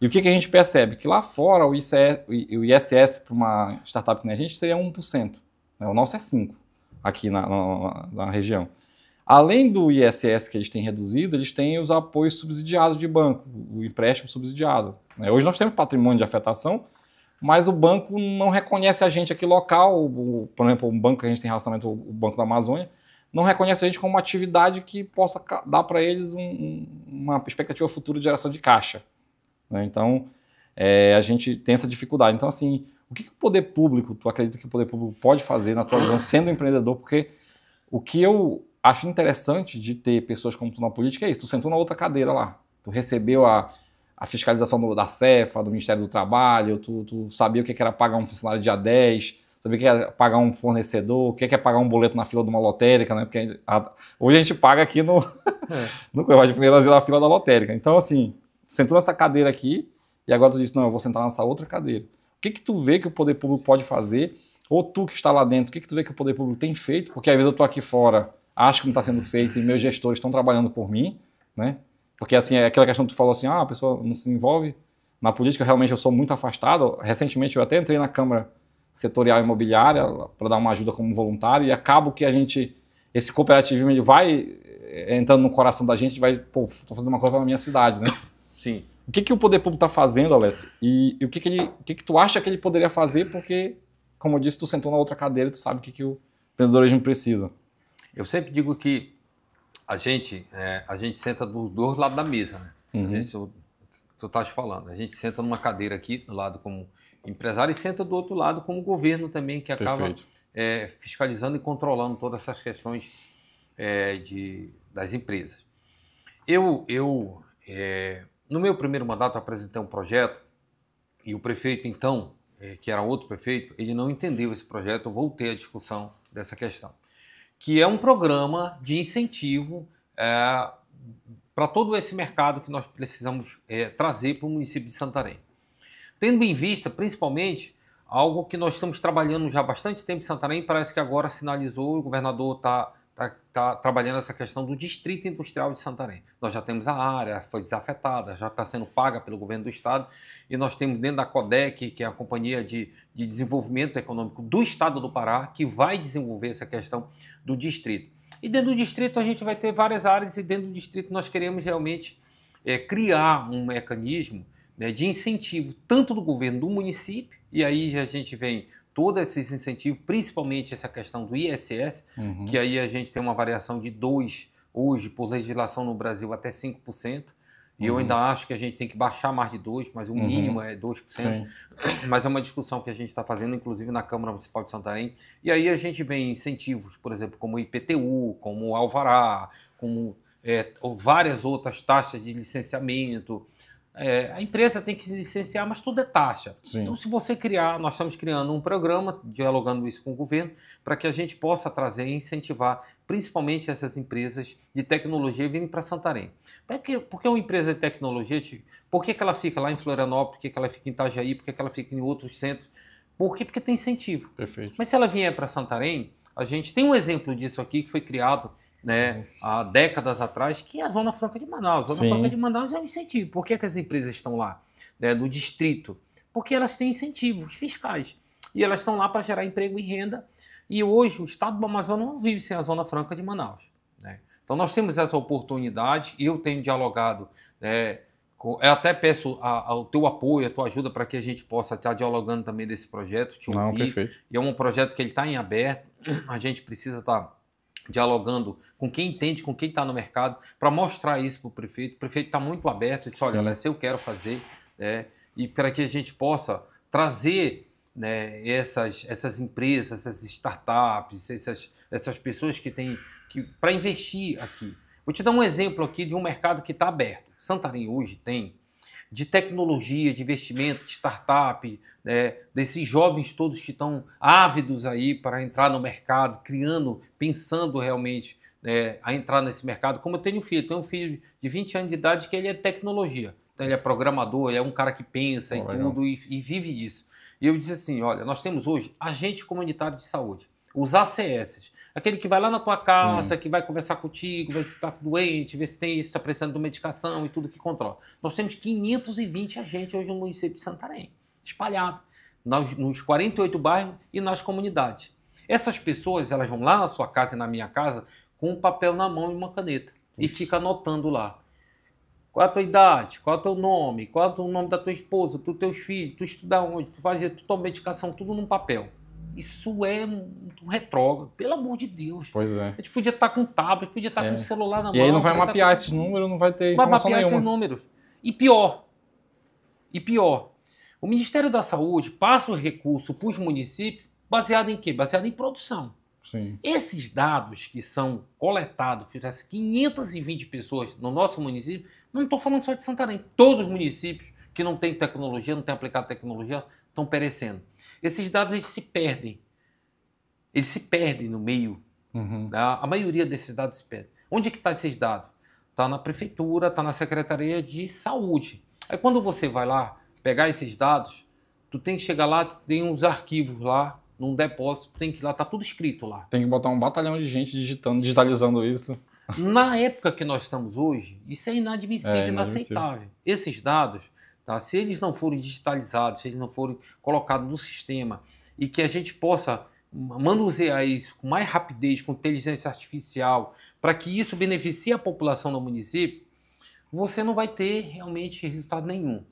E o que a gente percebe? Que lá fora o ISS para uma startup que nem a gente seria 1%. Né? O nosso é 5% aqui na região. Além do ISS que eles têm reduzido, eles têm os apoios subsidiados de banco, o empréstimo subsidiado. Né? Hoje nós temos patrimônio de afetação, mas o banco não reconhece a gente aqui local, por exemplo, um banco que a gente tem relacionamento, o Banco da Amazônia, não reconhece a gente como uma atividade que possa dar para eles uma perspectiva futura de geração de caixa. Né? Então, a gente tem essa dificuldade. Então, assim, o que o poder público, tu acredita que o poder público pode fazer na tua visão, sendo empreendedor? Porque o que eu acho interessante de ter pessoas como tu na política é isso, tu sentou na outra cadeira lá, tu recebeu a fiscalização da Cefa, do Ministério do Trabalho, tu sabia o que era pagar um funcionário dia 10, sabia o que era pagar um fornecedor, o que é pagar um boleto na fila de uma lotérica, né? Porque hoje a gente paga aqui no Correio de Primeira na fila da lotérica. Então, assim, sentou nessa cadeira aqui e agora tu disse, não, eu vou sentar nessa outra cadeira. O que tu vê que o poder público pode fazer? Ou tu que está lá dentro, o que tu vê que o poder público tem feito? Porque às vezes eu estou aqui fora, acho que não está sendo feito e meus gestores estão trabalhando por mim, né? Porque assim, é aquela questão que tu falou assim, a pessoa não se envolve na política, realmente eu sou muito afastado. Recentemente eu até entrei na Câmara Setorial Imobiliária para dar uma ajuda como voluntário e acabo que esse cooperativismo ele vai entrando no coração da gente, vai, estou fazendo uma coisa na minha cidade, né? Sim. O que o poder público está fazendo, Alessio? E o que tu acha que ele poderia fazer? Porque, como eu disse, tu sentou na outra cadeira, tu sabe o que o empreendedorismo precisa. Eu sempre digo que a gente senta do outro lado da mesa, né? Uhum. Isso tu estás falando. A gente senta numa cadeira aqui, do lado como empresário, e senta do outro lado como governo também, que acaba fiscalizando e controlando todas essas questões das empresas. No meu primeiro mandato, eu apresentei um projeto e o prefeito, então, que era outro prefeito, ele não entendeu esse projeto. Eu voltei à discussão dessa questão, que é um programa de incentivo para todo esse mercado que nós precisamos trazer para o município de Santarém. Tendo em vista, principalmente, algo que nós estamos trabalhando já há bastante tempo em Santarém, parece que agora sinalizou, o governador está trabalhando essa questão do Distrito Industrial de Santarém. Nós já temos a área, foi desafetada, já está sendo paga pelo governo do estado, e nós temos dentro da CODEC, que é a Companhia de Desenvolvimento Econômico do Estado do Pará, que vai desenvolver essa questão do distrito. E dentro do distrito a gente vai ter várias áreas, e dentro do distrito nós queremos realmente criar um mecanismo, né, de incentivo tanto do governo do município, e aí a gente vem todos esses incentivos, principalmente essa questão do ISS, que aí a gente tem uma variação de 2%, hoje, por legislação no Brasil, até 5%, e eu ainda acho que a gente tem que baixar mais de 2%, mas o mínimo é 2%, Sim. Mas é uma discussão que a gente está fazendo, inclusive na Câmara Municipal de Santarém, e aí a gente vê incentivos, por exemplo, como o IPTU, como o Alvará, como várias outras taxas de licenciamento. A empresa tem que se licenciar, mas tudo é taxa. Sim. Então, se você criar, nós estamos criando um programa, dialogando isso com o governo, para que a gente possa trazer e incentivar, principalmente essas empresas de tecnologia virem para Santarém. Porque uma empresa de tecnologia, por que ela fica lá em Florianópolis, por que ela fica em Itajaí, por que ela fica em outros centros? Por quê? Porque tem incentivo. Perfeito. Mas se ela vier para Santarém, a gente tem um exemplo disso aqui que foi criado, né, há décadas atrás, que é a Zona Franca de Manaus. A Zona Franca de Manaus é um incentivo. Por que as empresas estão lá, né, no distrito? Porque elas têm incentivos fiscais. E elas estão lá para gerar emprego e renda. E hoje o estado do Amazonas não vive sem a Zona Franca de Manaus, né? Então nós temos essa oportunidade e eu tenho dialogado, né, eu até peço o teu apoio, a tua ajuda para que a gente possa estar dialogando também desse projeto, te ouvir. Perfeito. E é um projeto que ele está em aberto, a gente precisa estar dialogando com quem entende, com quem está no mercado, para mostrar isso para o prefeito. O prefeito está muito aberto, ele disse, olha, Alessio, eu quero fazer, né, e para que a gente possa trazer, né, essas empresas, essas startups, essas pessoas que têm para investir aqui. Vou te dar um exemplo aqui de um mercado que está aberto. Santarém hoje tem de tecnologia, de investimento, de startup, né, desses jovens todos que estão ávidos aí para entrar no mercado, criando, pensando realmente, né, a entrar nesse mercado. Como eu tenho um filho de 20 anos de idade que ele é tecnologia. Então ele é programador, ele é um cara que pensa em tudo e vive disso. E eu disse assim, olha, nós temos hoje agente comunitário de saúde, os ACS, aquele que vai lá na tua casa, Sim. que vai conversar contigo, ver se está doente, ver se está precisando de medicação e tudo que controla. Nós temos 520 agentes hoje no município de Santarém, espalhados nos 48 bairros e nas comunidades. Essas pessoas, elas vão lá na sua casa e na minha casa com um papel na mão e uma caneta e fica anotando lá. Qual é a tua idade? Qual é o teu nome? Qual é o nome da tua esposa, dos teus filhos? Tu estuda onde? Tu toma medicação, tudo num papel. Isso é um retrógrado, pelo amor de Deus. Pois é. A gente podia estar com tablet, podia estar com o celular na mão. E aí não vai mapear esses números, não vai ter informação nenhuma. Vai mapear esses números. E pior, o Ministério da Saúde passa o recurso para os municípios baseado em quê? Baseado em produção. Sim. Esses dados que são coletados por essas 520 pessoas no nosso município, não estou falando só de Santarém, todos os municípios que não têm tecnologia, não têm aplicado tecnologia, estão perecendo. Esses dados eles se perdem no meio. A maioria desses dados se perde. Onde é que está esses dados? Está na prefeitura, está na Secretaria de Saúde. Aí quando você vai lá pegar esses dados, tu tem que chegar lá, tem uns arquivos lá, num depósito, tem que ir lá, está tudo escrito lá. Tem que botar um batalhão de gente digitalizando isso. Na época que nós estamos hoje, isso é inadmissível, inaceitável. Esses dados, tá, se eles não forem digitalizados, se eles não forem colocados no sistema e que a gente possa manusear isso com mais rapidez, com inteligência artificial, para que isso beneficie a população do município, você não vai ter realmente resultado nenhum.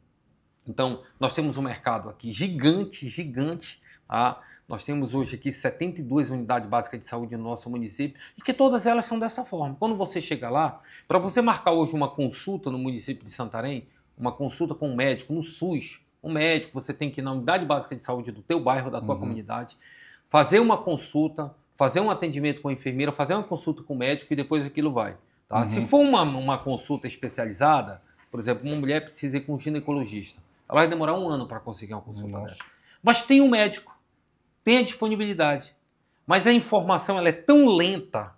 Então, nós temos um mercado aqui gigante, tá? Nós temos hoje aqui 72 unidades básicas de saúde no nosso município e que todas elas são dessa forma. Quando você chega lá, para você marcar hoje uma consulta no município de Santarém, uma consulta com um médico no SUS, um médico, você tem que ir na unidade básica de saúde do teu bairro, da tua comunidade, fazer uma consulta, fazer um atendimento com a enfermeira, fazer uma consulta com o médico e depois aquilo vai. Tá? Se for uma consulta especializada, por exemplo, uma mulher precisa ir com um ginecologista, ela vai demorar 1 ano para conseguir uma consulta dessa. Mas tem um médico, tem a disponibilidade, mas a informação ela é tão lenta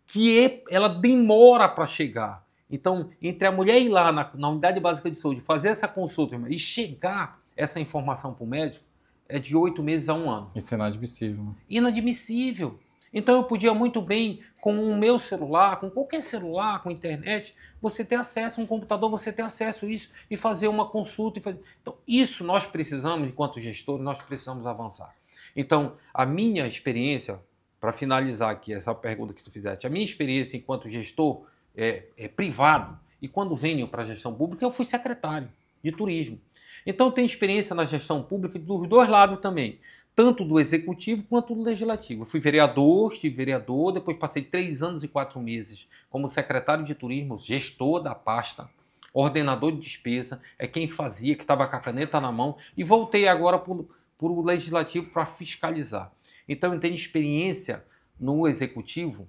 que ela demora para chegar. Então, entre a mulher ir lá na unidade básica de saúde, fazer essa consulta e chegar essa informação para o médico, é de 8 meses a 1 ano. Isso é inadmissível. Inadmissível. Então eu podia muito bem, com o meu celular, com qualquer celular, com internet, você ter acesso a um computador, você ter acesso a isso e fazer uma consulta. Então isso nós precisamos, enquanto gestores, nós precisamos avançar. Então a minha experiência, para finalizar aqui essa pergunta que tu fizeste, a minha experiência enquanto gestor é privado, e quando venho para a gestão pública, eu fui secretário de turismo. Então eu tenho experiência na gestão pública dos dois lados também, tanto do executivo quanto do legislativo. Eu fui vereador, estive vereador, depois passei 3 anos e 4 meses como secretário de turismo, gestor da pasta, ordenador de despesa, é quem fazia, que estava com a caneta na mão, e voltei agora para o legislativo para fiscalizar. Então eu tenho experiência no executivo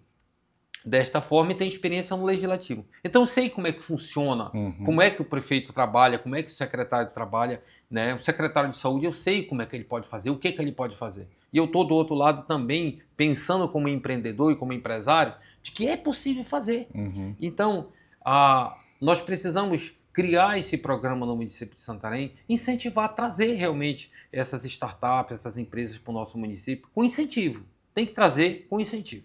desta forma e tenho experiência no legislativo. Então eu sei como é que funciona, como é que o prefeito trabalha, como é que o secretário trabalha, né? O secretário de saúde, eu sei como é que ele pode fazer, o que ele pode fazer. E eu estou do outro lado também pensando como empreendedor e como empresário de que é possível fazer. Então nós precisamos criar esse programa no município de Santarém, incentivar, trazer realmente essas startups, essas empresas para o nosso município com incentivo. Tem que trazer com incentivo.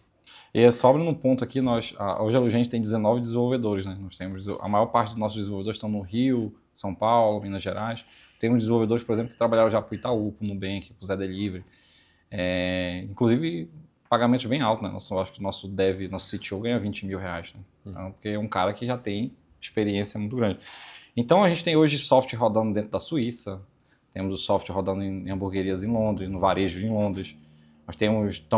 E sobre no ponto aqui, hoje a gente tem 19 desenvolvedores, né? Nós temos, a maior parte dos nossos desenvolvedores estão no Rio, São Paulo, Minas Gerais. Temos desenvolvedores, por exemplo, que trabalharam já para o Itaú, para o Nubank, para o Zé Delivery. Inclusive, pagamentos bem altos, né? Acho que o nosso dev, nosso CTO ganha 20 mil reais, né? Então, porque é um cara que já tem experiência muito grande. Então, a gente tem hoje software rodando dentro da Suíça, temos o software rodando em hamburguerias em Londres, no varejo em Londres. Nós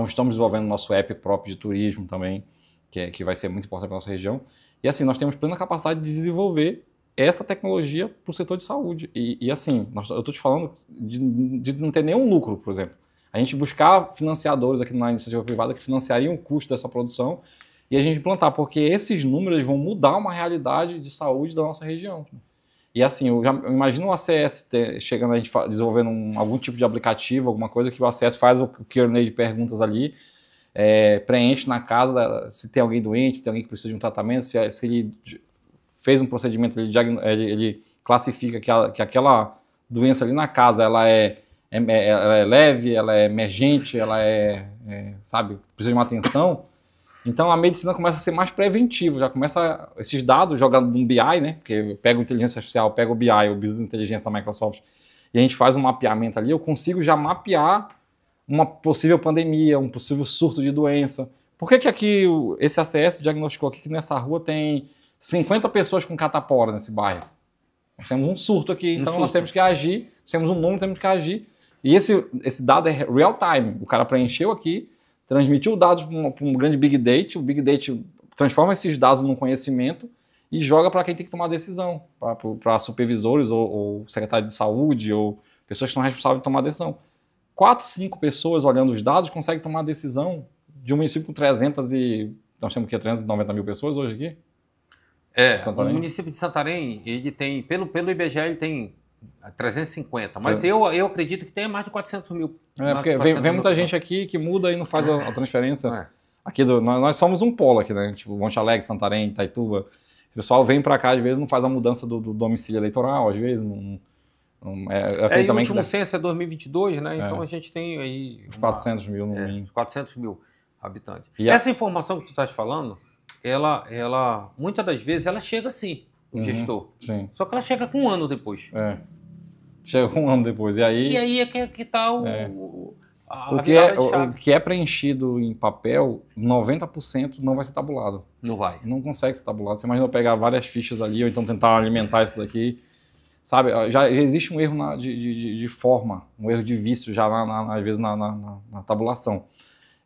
estamos desenvolvendo nosso app próprio de turismo também, que vai ser muito importante para a nossa região. E assim, nós temos plena capacidade de desenvolver essa tecnologia para o setor de saúde. E assim, eu estou te falando de não ter nenhum lucro, por exemplo. A gente buscar financiadores aqui na iniciativa privada que financiariam o custo dessa produção e a gente implantar, porque esses números vão mudar uma realidade de saúde da nossa região. E assim, eu imagino o ACS chegando, a gente desenvolvendo algum tipo de aplicativo, alguma coisa que o ACS faz o Q&A de perguntas ali, preenche na casa se tem alguém doente, se tem alguém que precisa de um tratamento, se ele fez um procedimento, ele classifica que aquela doença ali na casa, ela é leve, ela é emergente, ela sabe, precisa de uma atenção. Então a medicina começa a ser mais preventiva, já começa esses dados jogados num BI, né? Porque eu pego inteligência artificial, pego o BI, o Business Intelligence da Microsoft, e a gente faz um mapeamento ali, eu consigo já mapear uma possível pandemia, um possível surto de doença. Por que aqui esse ACS diagnosticou aqui que nessa rua tem 50 pessoas com catapora nesse bairro? Nós temos um surto aqui, então nós temos que agir, temos um número, temos que agir. E esse dado é real time, o cara preencheu aqui, transmitiu dados para um grande Big Data, o Big Data transforma esses dados num conhecimento e joga para quem tem que tomar decisão, para supervisores ou secretário de saúde ou pessoas que estão responsáveis de tomar decisão. 4, 5 pessoas olhando os dados conseguem tomar decisão de um município com 300 nós temos 390 mil pessoas hoje aqui? O município de Santarém, ele tem, pelo IBGE, ele tem 350, mas eu acredito que tem mais de 400 mil. Porque vem muita gente aqui que muda e não faz a transferência. Aqui nós somos um polo aqui, né? Tipo, Monte Alegre, Santarém, Itaituba. O pessoal vem para cá, às vezes, não faz a mudança do domicílio eleitoral, às vezes. E o último censo é 2022, né? Então a gente tem aí... Uns 400 mil no mínimo. 400 mil habitantes. E essa informação que tu estás falando, ela muitas das vezes, ela chega assim, o gestor. Sim. Só que ela chega com 1 ano depois. Chega 1 ano depois. E aí é que está o que é preenchido em papel, 90% não vai ser tabulado. Não vai. Não consegue ser tabulado. Você imagina eu pegar várias fichas ali, ou então tentar alimentar isso daqui. Sabe, já existe um erro de forma, um erro de vício já, às vezes, na tabulação.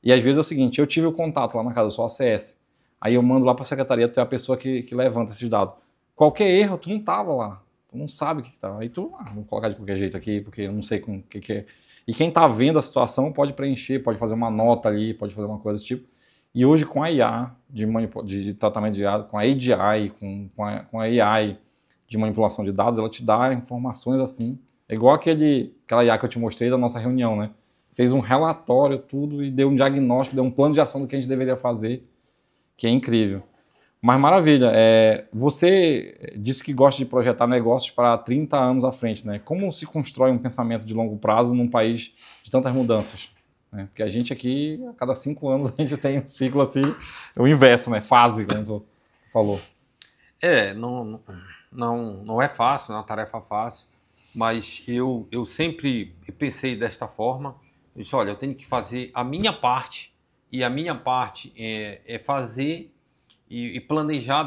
E às vezes é o seguinte, eu tive o contato lá na casa, eu sou ACS, aí eu mando lá para a secretaria, tu é a pessoa que levanta esses dados. Qualquer erro, tu não tava lá, tu não sabe o que tá. Aí tu, vou colocar de qualquer jeito aqui, porque eu não sei o que é. E quem tá vendo a situação pode preencher, pode fazer uma nota ali, pode fazer uma coisa desse tipo. E hoje com a IA, de tratamento de dados, com a AGI, com a AI, de manipulação de dados, ela te dá informações assim, é igual aquela IA que eu te mostrei da nossa reunião, né? Fez um relatório, tudo, e deu um diagnóstico, deu um plano de ação do que a gente deveria fazer, que é incrível. Mas maravilha, você disse que gosta de projetar negócios para 30 anos à frente, né? Como se constrói um pensamento de longo prazo num país de tantas mudanças? Né? Porque a gente aqui, a cada 5 anos, a gente tem um ciclo assim, o inverso, né? Fase, como você falou. Não é fácil, não é uma tarefa fácil, mas eu sempre pensei desta forma. Eu disse, olha, eu tenho que fazer a minha parte, e a minha parte é fazer e planejar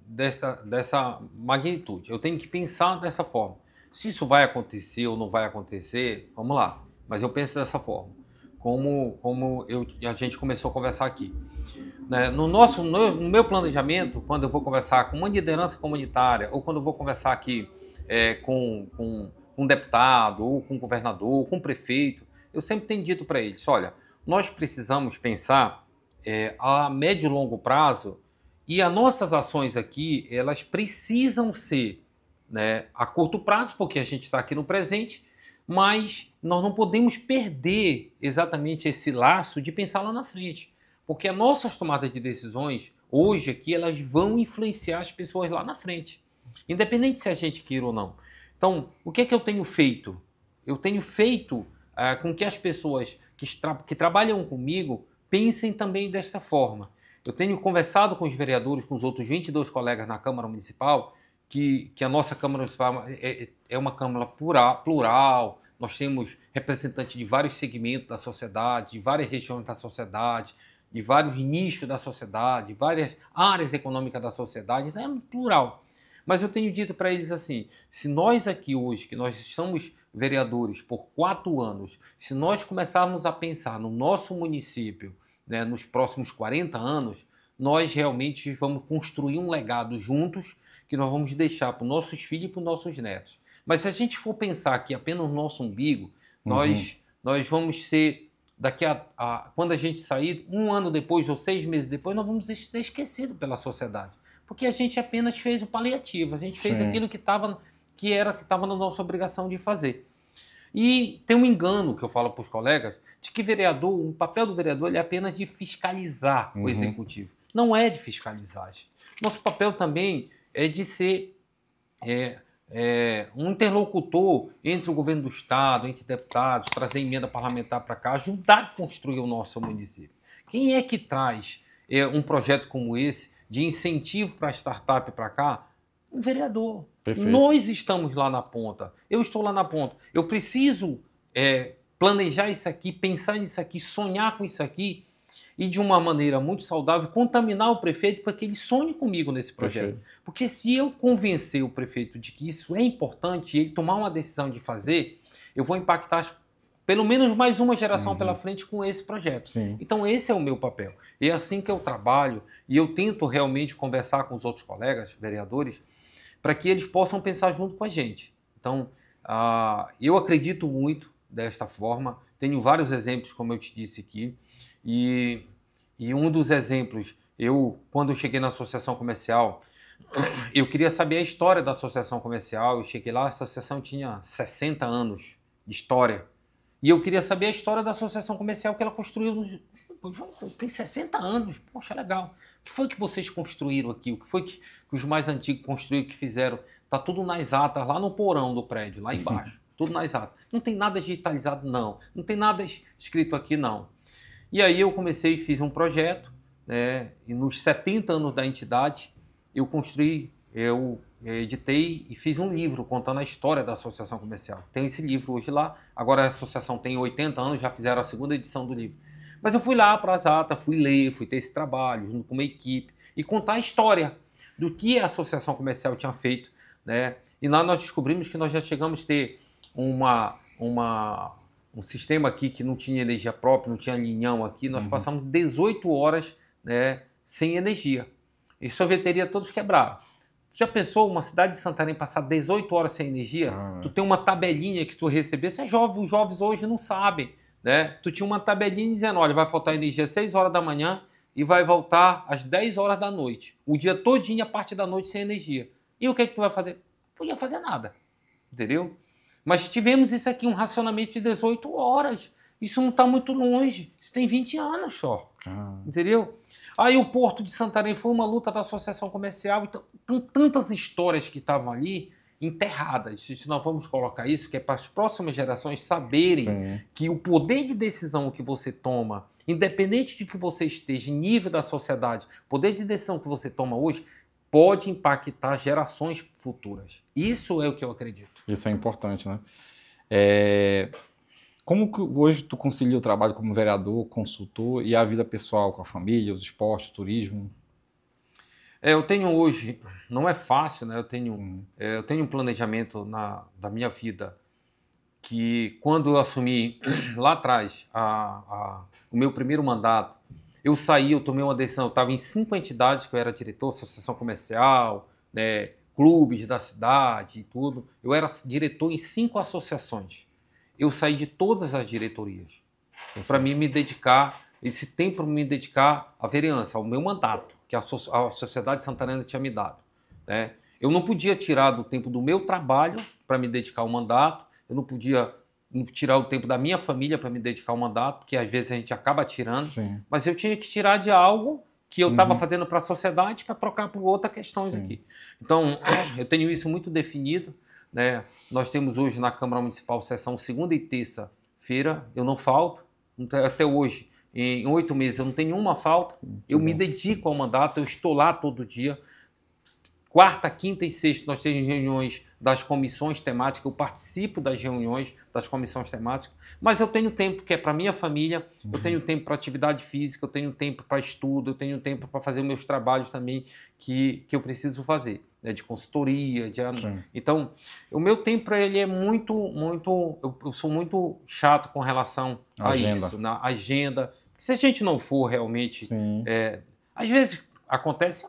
dessa magnitude. Eu tenho que pensar dessa forma. Se isso vai acontecer ou não vai acontecer, vamos lá. Mas eu penso dessa forma. Como a gente começou a conversar aqui. Né? No meu planejamento, quando eu vou conversar com uma liderança comunitária, ou quando eu vou conversar aqui com um deputado, ou com um governador, ou com um prefeito, eu sempre tenho dito para eles, olha, nós precisamos pensar a médio e longo prazo, e as nossas ações aqui, elas precisam ser, né, a curto prazo, porque a gente está aqui no presente, mas nós não podemos perder exatamente esse laço de pensar lá na frente, porque as nossas tomadas de decisões, hoje aqui, elas vão influenciar as pessoas lá na frente, independente se a gente queira ou não. Então, o que é que eu tenho feito? Eu tenho feito com que as pessoas que trabalham comigo pensem também desta forma. Eu tenho conversado com os vereadores, com os outros 22 colegas na Câmara Municipal, que a nossa Câmara Municipal é uma Câmara plural, nós temos representantes de vários segmentos da sociedade, de várias regiões da sociedade, de vários nichos da sociedade, de várias áreas econômicas da sociedade, então é plural. Mas eu tenho dito para eles assim, se nós aqui hoje, que nós estamos vereadores por 4 anos, se nós começarmos a pensar no nosso município, né, nos próximos 40 anos, nós realmente vamos construir um legado juntos que nós vamos deixar para os nossos filhos e para os nossos netos. Mas se a gente for pensar aqui apenas no nosso umbigo, nós vamos ser, quando a gente sair, 1 ano depois ou 6 meses depois, nós vamos ser esquecidos pela sociedade. Porque a gente apenas fez o paliativo, a gente fez aquilo que estava na nossa obrigação de fazer. E tem um engano que eu falo para os colegas, de que o papel do vereador é apenas de fiscalizar o executivo. Não é de fiscalizagem. Nosso papel também é de ser um interlocutor entre o governo do Estado, entre deputados, trazer emenda parlamentar para cá, ajudar a construir o nosso município. Quem é que traz um projeto como esse de incentivo para a startup para cá? Um vereador. Perfeito. Nós estamos lá na ponta. Eu estou lá na ponta. Eu preciso planejar isso aqui, pensar nisso aqui, sonhar com isso aqui e de uma maneira muito saudável contaminar o prefeito para que ele sonhe comigo nesse projeto. Perfeito. Porque se eu convencer o prefeito de que isso é importante e ele tomar uma decisão de fazer, eu vou impactar pelo menos mais uma geração pela frente com esse projeto. Sim. Então esse é o meu papel. É assim que eu trabalho e eu tento realmente conversar com os outros colegas, vereadores, para que eles possam pensar junto com a gente. Então, eu acredito muito desta forma, tenho vários exemplos, como eu te disse aqui, e um dos exemplos, quando eu cheguei na associação comercial, eu queria saber a história da associação comercial, eu cheguei lá, a associação tinha 60 anos de história, e eu queria saber a história da associação comercial que ela construiu, tem 60 anos, poxa, legal. O que foi que vocês construíram aqui? O que foi que os mais antigos construíram, que fizeram? Está tudo nas atas, lá no porão do prédio, lá embaixo. Tudo nas atas. Não tem nada digitalizado, não. Não tem nada escrito aqui, não. E aí eu comecei e fiz um projeto, né? E nos 70 anos da entidade, eu editei e fiz um livro contando a história da associação comercial. Tem esse livro hoje lá. Agora a associação tem 80 anos, já fizeram a 2ª edição do livro. Mas eu fui lá para as atas, fui ler, fui ter esse trabalho junto com uma equipe e contar a história do que a associação comercial tinha feito, né? E lá nós descobrimos que nós já chegamos a ter um sistema aqui que não tinha energia própria, não tinha linhão aqui, nós passamos 18 horas, né, sem energia. E sorveteria todos quebraram. Já pensou uma cidade de Santarém passar 18 horas sem energia? Tu tem uma tabelinha que tu recebeu, você é jovem, os jovens hoje não sabem. Né? Tu tinha uma tabelinha dizendo, olha, vai faltar energia às 6 horas da manhã e vai voltar às 10 horas da noite. O dia todinho, a parte da noite sem energia. E o que é que tu vai fazer? Não podia fazer nada, entendeu? Mas tivemos isso aqui, um racionamento de 18 horas. Isso não está muito longe. Isso tem 20 anos só. Entendeu? Aí o Porto de Santarém foi uma luta da associação comercial. Então, tantas histórias que estavam ali enterradas. Se nós vamos colocar isso, que é para as próximas gerações saberem que o poder de decisão que você toma, independente de que você esteja em nível da sociedade, o poder de decisão que você toma hoje pode impactar gerações futuras. Isso é o que eu acredito. Isso é importante, né? Como que hoje tu concilia o trabalho como vereador, consultor e a vida pessoal com a família, os esportes, o turismo? Eu tenho hoje, não é fácil, né? Eu tenho um planejamento da minha vida que quando eu assumi lá atrás o meu primeiro mandato, eu tomei uma decisão, eu estava em 5 entidades que eu era diretor, associação comercial, né, clubes da cidade e tudo. Eu era diretor em 5 associações. Eu saí de todas as diretorias para me dedicar, esse tempo para me dedicar à vereança, ao meu mandato, que a Sociedade Santarena tinha me dado. Né? Eu não podia tirar do tempo do meu trabalho para me dedicar ao mandato, eu não podia tirar o tempo da minha família para me dedicar ao mandato, porque às vezes a gente acaba tirando, mas eu tinha que tirar de algo que eu estava fazendo para a sociedade para trocar por outras questões aqui. Então, eu tenho isso muito definido. Né? Nós temos hoje na Câmara Municipal sessão segunda e terça-feira, eu não falto, até hoje, em 8 meses eu não tenho uma falta, eu me dedico ao mandato, eu estou lá todo dia. Quarta, quinta e sexta nós temos reuniões das comissões temáticas, eu participo das reuniões das comissões temáticas, mas eu tenho tempo que é para minha família, eu tenho tempo para atividade física, eu tenho tempo para estudo, eu tenho tempo para fazer meus trabalhos também que eu preciso fazer, né, de consultoria, então o meu tempo para ele é eu sou muito chato com relação a isso, na agenda. Se a gente não for realmente, às vezes acontece,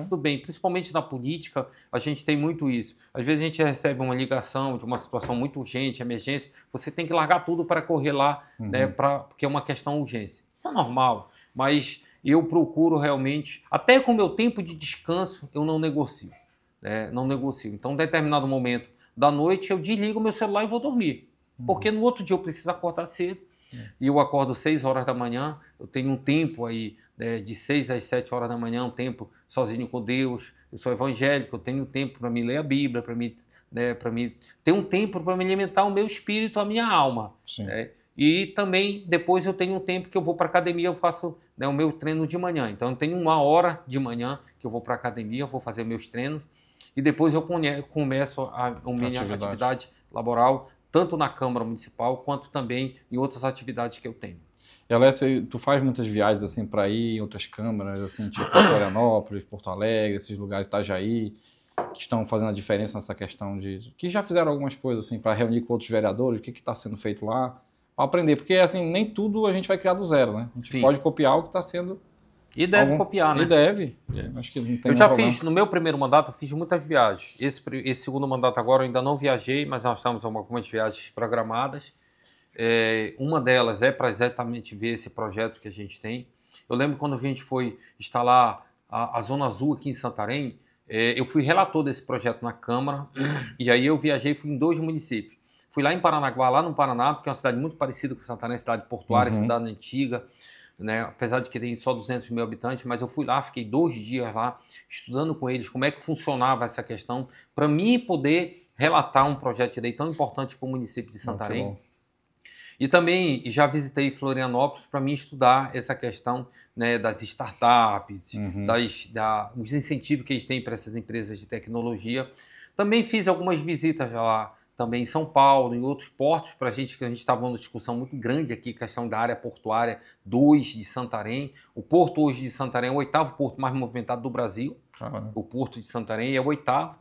tudo bem, principalmente na política, a gente tem muito isso. Às vezes a gente recebe uma ligação de uma situação muito urgente, emergência, você tem que largar tudo para correr lá, né, porque é uma questão urgência. Isso é normal, mas eu procuro realmente, até com o meu tempo de descanso, eu não negocio. Né, não negocio. Então, em determinado momento da noite, eu desligo o meu celular e vou dormir. Porque no outro dia eu preciso acordar cedo, e eu acordo 6 horas da manhã, eu tenho um tempo aí, de 6 às 7 horas da manhã, um tempo sozinho com Deus. Eu sou evangélico, eu tenho tempo para me ler a Bíblia, para mim ter um tempo para me alimentar o meu espírito, a minha alma. Né? E também depois eu tenho um tempo que eu vou para a academia, eu faço, né, o meu treino de manhã. Então eu tenho 1 hora de manhã que eu vou para a academia, eu vou fazer meus treinos e depois eu começo a minha atividade laboral, tanto na Câmara Municipal quanto também em outras atividades que eu tenho. E Alessio, tu faz muitas viagens assim para ir em outras câmaras, assim, tipo Florianópolis, Porto Alegre, esses lugares, Itajaí, que estão fazendo a diferença nessa questão que já fizeram algumas coisas assim para reunir com outros vereadores, o que está sendo feito lá, para aprender, porque assim, nem tudo a gente vai criar do zero, né? A gente pode copiar o que está sendo... E deve copiar, né? E deve. Acho que não tem eu já fiz, no meu primeiro mandato, eu fiz muitas viagens. Esse segundo mandato agora eu ainda não viajei, mas nós estamos com algumas viagens programadas. Uma delas é para exatamente ver esse projeto que a gente tem. Eu lembro quando a gente foi instalar a Zona Azul aqui em Santarém, eu fui relator desse projeto na Câmara, e aí eu viajei e fui em 2 municípios. Fui lá em Paranaguá, lá no Paraná, porque é uma cidade muito parecida com Santarém, cidade portuária, cidade antiga, né? Apesar de que tem só 200 mil habitantes, mas eu fui lá, fiquei 2 dias lá, estudando com eles como é que funcionava essa questão, para mim poder relatar um projeto de lei tão importante para o município de Santarém. E também já visitei Florianópolis para mim estudar essa questão, né, das startups, os incentivos que eles têm para essas empresas de tecnologia. Também fiz algumas visitas lá, também em São Paulo, em outros portos, que a gente estava numa discussão muito grande aqui, questão da área portuária 2 de Santarém. O porto hoje de Santarém é o 8º porto mais movimentado do Brasil. O porto de Santarém é o 8º.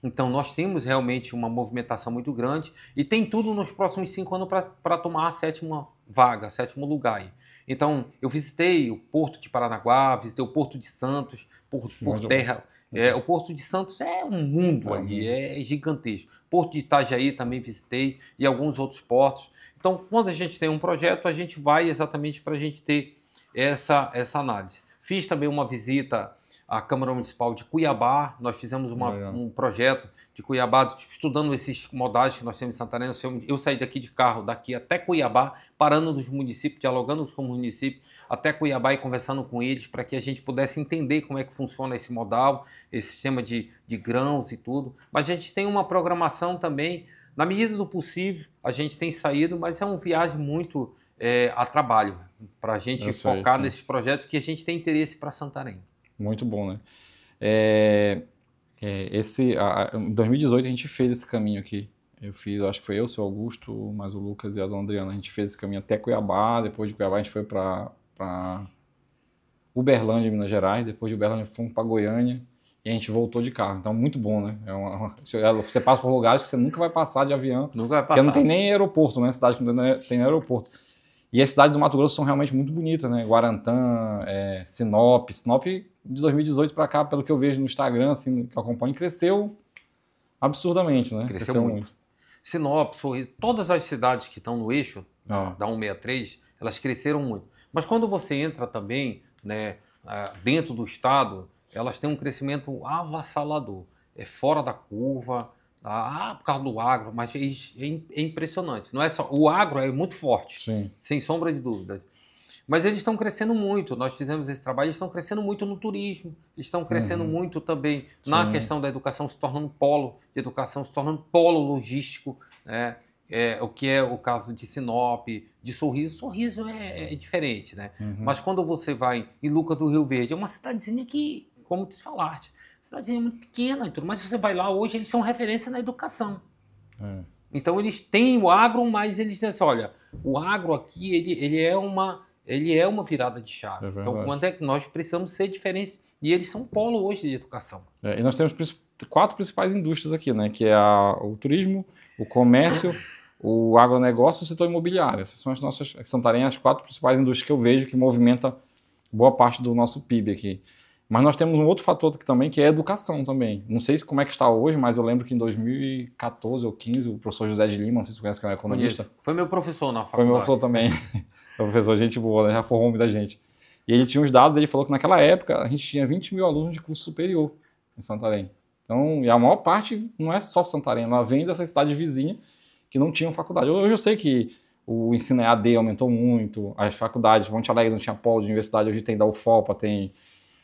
Então, nós temos realmente uma movimentação muito grande e tem tudo nos próximos 5 anos para tomar a 7ª vaga, 7º lugar aí. Então, eu visitei o Porto de Paranaguá, visitei o Porto de Santos, por terra. O Porto de Santos é um mundo ali, é gigantesco. Porto de Itajaí também visitei e alguns outros portos. Então, quando a gente tem um projeto, a gente vai exatamente para a gente ter essa análise. Fiz também uma visita a Câmara Municipal de Cuiabá, nós fizemos um projeto de Cuiabá, estudando esses modais que nós temos em Santarém. Eu saí daqui de carro, daqui até Cuiabá, parando nos municípios, dialogando com os municípios, até Cuiabá e conversando com eles para que a gente pudesse entender como é que funciona esse modal, esse sistema de grãos e tudo. Mas a gente tem uma programação também, na medida do possível, a gente tem saído, mas é uma viagem muito a trabalho, para a gente focar nesses projetos que a gente tem interesse para Santarém. Muito bom, né? Em 2018 a gente fez esse caminho aqui. Acho que foi eu, o seu Augusto, mais o Lucas e a dona Adriana. A gente fez esse caminho até Cuiabá. Depois de Cuiabá a gente foi para Uberlândia, Minas Gerais. Depois de Uberlândia fomos para Goiânia e a gente voltou de carro. Então, muito bom, né? Você passa por lugares que você nunca vai passar de avião. Nunca vai passar. Porque não tem nem aeroporto, né? Cidade que não tem aeroporto. E as cidades do Mato Grosso são realmente muito bonitas, né? Guarantã, Sinop. Sinop, de 2018 para cá, pelo que eu vejo no Instagram, assim, que eu acompanho, cresceu absurdamente, né? Cresceu muito. Sinop, Sorriso, todas as cidades que estão no eixo da 163, elas cresceram muito. Mas quando você entra também, né, dentro do estado, elas têm um crescimento avassalador. É fora da curva, por causa do agro, mas é impressionante. Não é só, o agro é muito forte, sim, sem sombra de dúvidas. Mas eles estão crescendo muito. Nós fizemos esse trabalho, eles estão crescendo muito no turismo, estão crescendo muito também na questão da educação, se tornando polo de educação, se tornando polo logístico, né? O que é o caso de Sinop, de Sorriso. Sorriso é diferente, né? Mas quando você vai em Lucas do Rio Verde, é uma cidadezinha que, como tu falaste, cidadezinha muito pequena e tudo, mas você vai lá hoje, eles são referência na educação. Então eles têm o agro, mas eles dizem assim, olha, o agro aqui, ele é uma virada de chave. Então, quando é que nós precisamos ser diferentes? E eles são polo hoje de educação. E nós temos 4 principais indústrias aqui, né? Que é o turismo, o comércio, o agronegócio e o setor imobiliário. Essas são as nossas, Santarém, as 4 principais indústrias que eu vejo que movimentam boa parte do nosso PIB aqui. Mas nós temos um outro fator aqui também, que é a educação também. Não sei como é que está hoje, mas eu lembro que em 2014 ou 2015, o professor José de Lima, não sei se você conhece, que é um economista. Foi meu professor na faculdade. Foi meu professor também. É um professor, gente boa, né? Já formou muita gente. E ele tinha uns dados, ele falou que naquela época a gente tinha 20 mil alunos de curso superior em Santarém. Então, e a maior parte não é só Santarém, ela vem dessa cidade vizinha que não tinham faculdade. Hoje eu sei que o ensino EAD aumentou muito, as faculdades, Monte Alegre não tinha polo de universidade, hoje tem da UFOPA, tem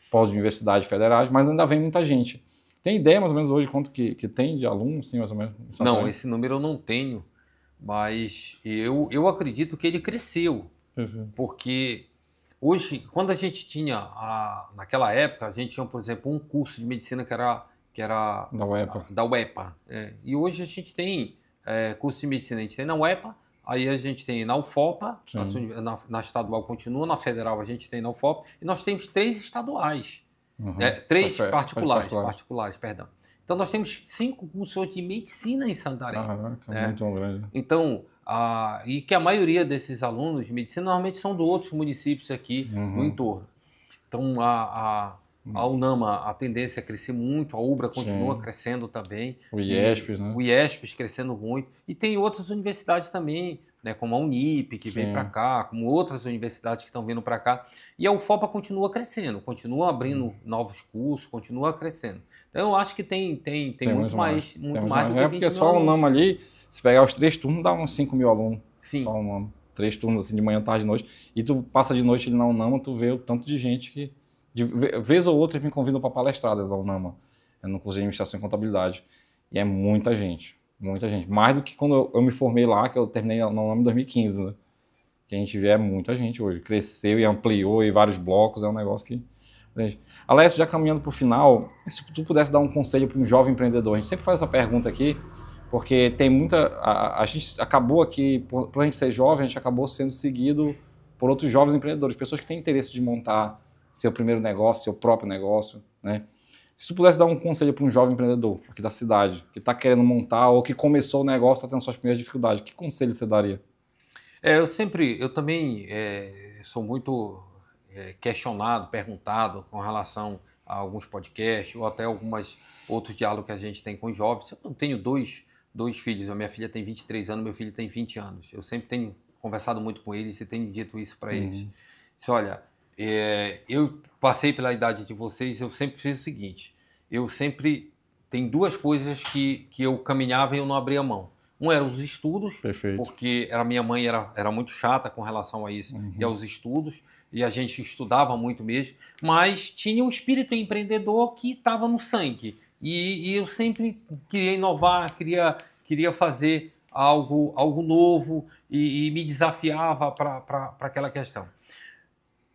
pós de universidades federais, mas ainda vem muita gente. Tem ideia mais ou menos hoje quanto que tem de alunos, assim, mais ou menos? Não, esse número eu não tenho, mas eu acredito que ele cresceu, porque hoje, quando a gente tinha, naquela época, a gente tinha, por exemplo, um curso de medicina que era da UEPA, e hoje a gente tem curso de medicina, a gente tem na UEPA, aí a gente tem na UFOPA, na estadual continua, na federal a gente tem na UFOPA, e nós temos 3 estaduais, 3 particulares, perdão. Então nós temos 5 cursos de medicina em Santarém. Muito grande. Então, e que a maioria desses alunos de medicina normalmente são de outros municípios aqui no entorno. Então a UNAMA, a tendência é crescer muito, a UBRA continua crescendo também. O IESPES, né? O IESPES crescendo muito. E tem outras universidades também, né, como a Unip, que vem para cá, como outras universidades que estão vindo para cá. E a UFOPA continua crescendo, continua abrindo novos cursos, continua crescendo. Então eu acho que tem muito mais do que 20 mil porque só a UNAMA ali, se pegar os 3 turnos, dá uns 5 mil alunos. Sim. Só a UNAMA. 3 turnos assim, de manhã, tarde e noite. E tu passa de noite ali na UNAMA, tu vê o tanto de gente que... De vez ou outra eles me convidam para palestrar da UNAMA, no curso de administração e contabilidade. E é muita gente. Muita gente. Mais do que quando eu me formei lá, que eu terminei na UNAMA em 2015, né? Que a gente vê muita gente hoje. Cresceu e ampliou e vários blocos, é um negócio que... Alessio, já caminhando para o final, se tu pudesse dar um conselho para um jovem empreendedor, a gente sempre faz essa pergunta aqui, porque tem muita... A gente acabou aqui, por a gente ser jovem, a gente acabou sendo seguido por outros jovens empreendedores, pessoas que têm interesse de montar seu primeiro negócio, seu próprio negócio, né? Se tu pudesse dar um conselho para um jovem empreendedor aqui da cidade, que está querendo montar ou que começou o negócio, está tendo suas primeiras dificuldades, que conselho você daria? Eu também sou muito questionado, perguntado com relação a alguns podcasts ou até outros diálogos que a gente tem com os jovens. Eu tenho dois filhos, a minha filha tem 23 anos, meu filho tem 20 anos. Eu sempre tenho conversado muito com eles e tenho dito isso para eles. Disse, olha, Eu passei pela idade de vocês, eu sempre fiz o seguinte, tem duas coisas que eu caminhava e eu não abria mão. Um era os estudos, Perfeito. porque a minha mãe era muito chata com relação a isso, e aos estudos, e a gente estudava muito mesmo, mas tinha o espírito empreendedor que estava no sangue. E eu sempre queria inovar, queria fazer algo novo e me desafiava para aquela questão.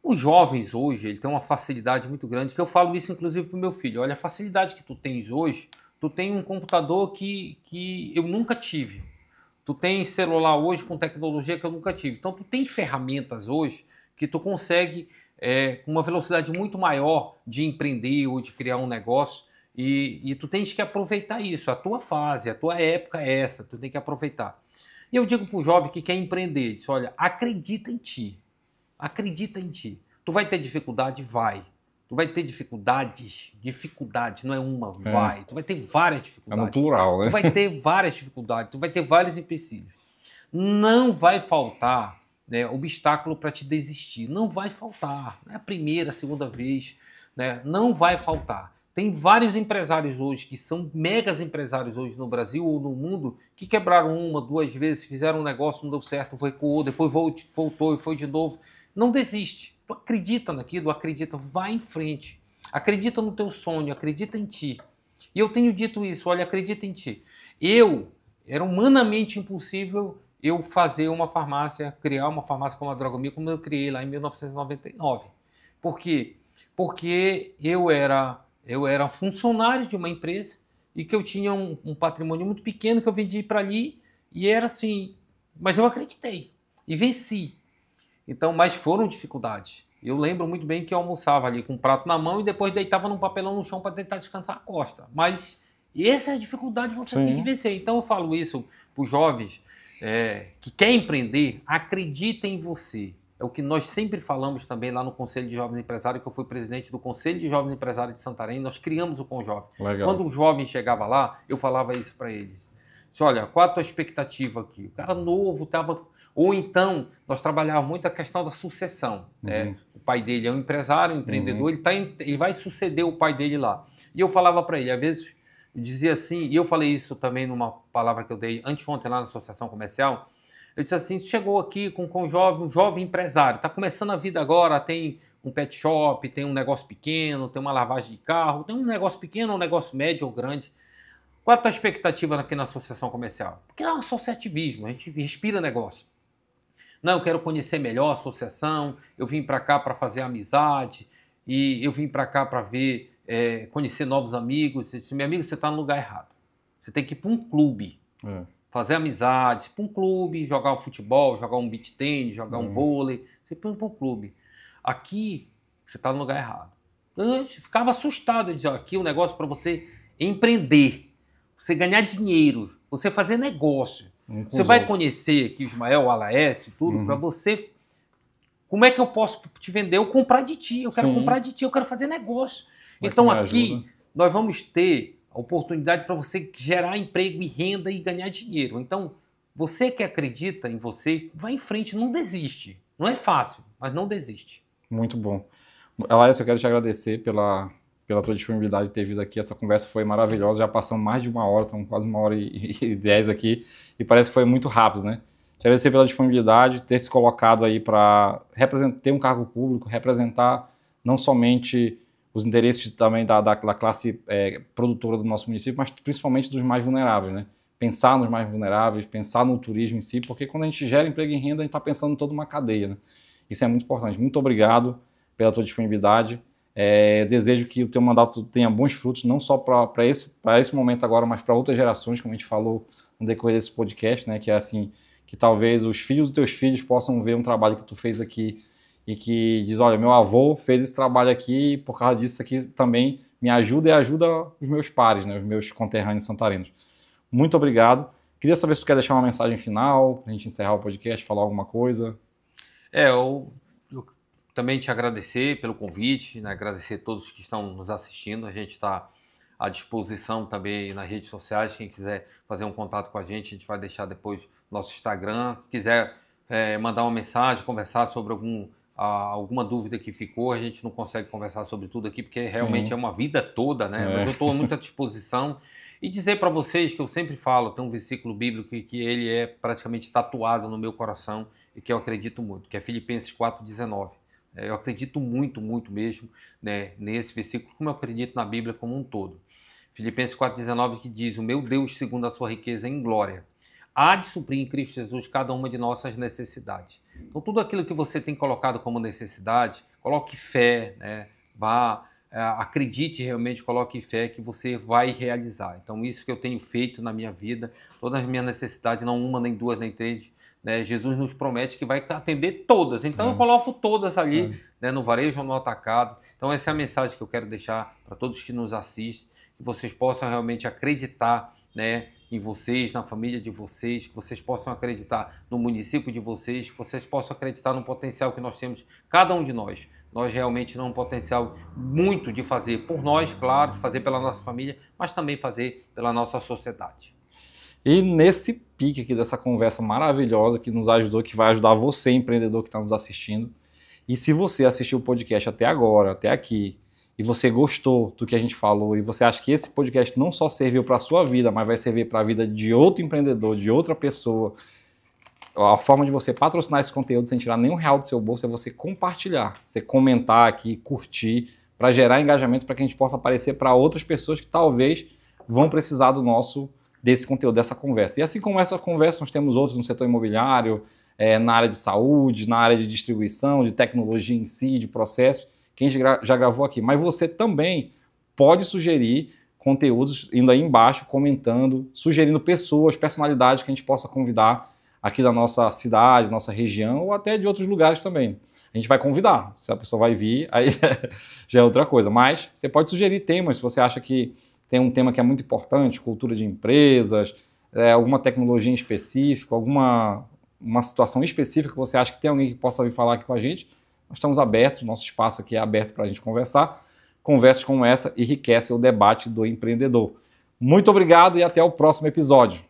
Os jovens hoje, ele tem uma facilidade muito grande, que eu falo isso inclusive para o meu filho. Olha, a facilidade que tu tens hoje, tu tem um computador que eu nunca tive. Tu tem celular hoje com tecnologia que eu nunca tive. Então tu tem ferramentas hoje que tu consegue, com uma velocidade muito maior de empreender ou de criar um negócio, e tu tens que aproveitar isso. A tua fase, a tua época é essa, tu tem que aproveitar. E eu digo para o jovem que quer empreender, diz, olha, acredita em ti. Acredita em ti. Tu vai ter dificuldade? Vai. Tu vai ter dificuldades, não é uma, vai. Tu vai ter várias dificuldades. É no plural, né? Tu vai ter várias dificuldades, tu vai ter vários empecilhos. Não vai faltar, né, obstáculo para te desistir. Não vai faltar. Não é a primeira, a segunda vez, né? Não vai faltar. Tem vários empresários hoje que são megas empresários hoje no Brasil ou no mundo que quebraram uma, duas vezes, fizeram um negócio, não deu certo, recuou, depois voltou e foi de novo. Não desiste. Tu acredita naquilo, acredita, vai em frente. Acredita no teu sonho, acredita em ti. E eu tenho dito isso, olha, acredita em ti. Era humanamente impossível eu fazer uma farmácia, criar uma farmácia como a Drogomil, como eu criei lá em 1999. Por quê? Porque eu era funcionário de uma empresa e que eu tinha um patrimônio muito pequeno que eu vendi para ali e era assim, mas eu acreditei e venci. Então, mas foram dificuldades. Eu lembro muito bem que eu almoçava ali com um prato na mão e depois deitava num papelão no chão para tentar descansar a costa. Mas essa é a dificuldade que você tem que vencer. Então eu falo isso para os jovens que querem empreender, acredita em você. É o que nós sempre falamos também lá no Conselho de Jovens Empresários, que eu fui presidente do Conselho de Jovens Empresários de Santarém, nós criamos o Conjovem. Quando o jovem chegava lá, eu falava isso para eles. Disse, olha, qual a tua expectativa aqui? O cara novo estava... Ou então, nós trabalhávamos muito a questão da sucessão. Né? O pai dele é um empresário, um empreendedor, ele vai suceder o pai dele lá. E eu falava para ele, às vezes, eu dizia assim, e eu falei isso também numa palavra que eu dei anteontem lá na Associação Comercial, eu disse assim, chegou aqui com um jovem empresário, está começando a vida agora, tem um pet shop, tem um negócio pequeno, tem uma lavagem de carro, tem um negócio pequeno, um negócio médio ou grande. Qual é a tua expectativa aqui na Associação Comercial? Porque é um associativismo, a gente respira negócio. Não, eu quero conhecer melhor a associação, eu vim para cá para fazer amizade, e eu vim para cá para ver, conhecer novos amigos. Eu disse, meu amigo, você está no lugar errado. Você tem que ir para um clube, fazer amizades, para um clube, jogar um futebol, jogar um beach tennis, jogar um vôlei, você põe para um clube. Aqui, você está no lugar errado. Eu ficava assustado, eu dizia, aqui o negócio para você empreender, você ganhar dinheiro, você fazer negócio. Você vai conhecer aqui o Ismael, o Alaécio, tudo, para você... Como é que eu posso te vender? Eu comprar de ti, eu quero comprar de ti, eu quero fazer negócio. Então aqui nós vamos ter a oportunidade para você gerar emprego e renda e ganhar dinheiro. Então, você que acredita em você, vai em frente, não desiste. Não é fácil, mas não desiste. Muito bom. Alaécio, eu quero te agradecer pela tua disponibilidade de ter vindo aqui. Essa conversa foi maravilhosa, já passamos mais de uma hora, estamos quase 1h10 aqui, e parece que foi muito rápido, né? Te agradecer pela disponibilidade, ter se colocado aí para ter um cargo público, representar não somente os interesses também da classe produtora do nosso município, mas principalmente dos mais vulneráveis, né? Pensar nos mais vulneráveis, pensar no turismo em si, porque quando a gente gera emprego e renda, a gente está pensando em toda uma cadeia, né? Isso é muito importante. Muito obrigado pela tua disponibilidade. Eu desejo que o teu mandato tenha bons frutos, não só para esse momento agora, mas para outras gerações, como a gente falou no decorrer desse podcast, né? Que é assim, que talvez os filhos dos teus filhos possam ver um trabalho que tu fez aqui e que diz, olha, meu avô fez esse trabalho aqui, por causa disso aqui também me ajuda e ajuda os meus pares, né? Os meus conterrâneos santarinos. Muito obrigado. Queria saber se tu quer deixar uma mensagem final, para a gente encerrar o podcast, falar alguma coisa. Eu também te agradecer pelo convite, né? Agradecer a todos que estão nos assistindo. A gente está à disposição também nas redes sociais. Quem quiser fazer um contato com a gente vai deixar depois nosso Instagram. Quiser mandar uma mensagem, conversar sobre alguma dúvida que ficou, a gente não consegue conversar sobre tudo aqui, porque realmente Sim. é uma vida toda, né? Mas eu estou muito à disposição. E dizer para vocês que eu sempre falo, tem um versículo bíblico que ele é praticamente tatuado no meu coração e que eu acredito muito, que é Filipenses 4,19. Eu acredito muito, muito mesmo, né, nesse versículo, como eu acredito na Bíblia como um todo. Filipenses 4,19 que diz: o meu Deus, segundo a sua riqueza em glória, há de suprir em Cristo Jesus cada uma de nossas necessidades. Então, tudo aquilo que você tem colocado como necessidade, coloque fé, né? Acredite realmente, coloque fé que você vai realizar. Então, isso que eu tenho feito na minha vida, todas as minhas necessidades, não uma, nem duas, nem três, né? Jesus nos promete que vai atender todas. Então, eu coloco todas ali, né, no varejo ou no atacado. Então, essa é a mensagem que eu quero deixar para todos que nos assistem, que vocês possam realmente acreditar, né, em vocês, na família de vocês, que vocês possam acreditar no município de vocês, que vocês possam acreditar no potencial que nós temos, cada um de nós. Nós realmente temos um potencial muito de fazer por nós, claro, de fazer pela nossa família, mas também fazer pela nossa sociedade. E nesse pique aqui dessa conversa maravilhosa que nos ajudou, que vai ajudar você, empreendedor que está nos assistindo. E se você assistiu o podcast até agora, até aqui, e você gostou do que a gente falou, e você acha que esse podcast não só serviu para a sua vida, mas vai servir para a vida de outro empreendedor, de outra pessoa, a forma de você patrocinar esse conteúdo sem tirar nenhum real do seu bolso é você compartilhar, você comentar aqui, curtir, para gerar engajamento, para que a gente possa aparecer para outras pessoas que talvez vão precisar desse conteúdo, dessa conversa. E assim como essa conversa, nós temos outros no setor imobiliário, na área de saúde, na área de distribuição, de tecnologia em si, de processos, que a gente já gravou aqui. Mas você também pode sugerir conteúdos indo aí embaixo, comentando, sugerindo pessoas, personalidades que a gente possa convidar aqui da nossa cidade, nossa região, ou até de outros lugares também. A gente vai convidar. Se a pessoa vai vir, aí já é outra coisa. Mas você pode sugerir temas, se você acha que tem um tema que é muito importante, cultura de empresas, alguma tecnologia em específico, uma situação específica que você acha que tem alguém que possa vir falar aqui com a gente, nós estamos abertos, nosso espaço aqui é aberto para a gente conversar. Conversas como essa enriquecem o debate do empreendedor. Muito obrigado e até o próximo episódio.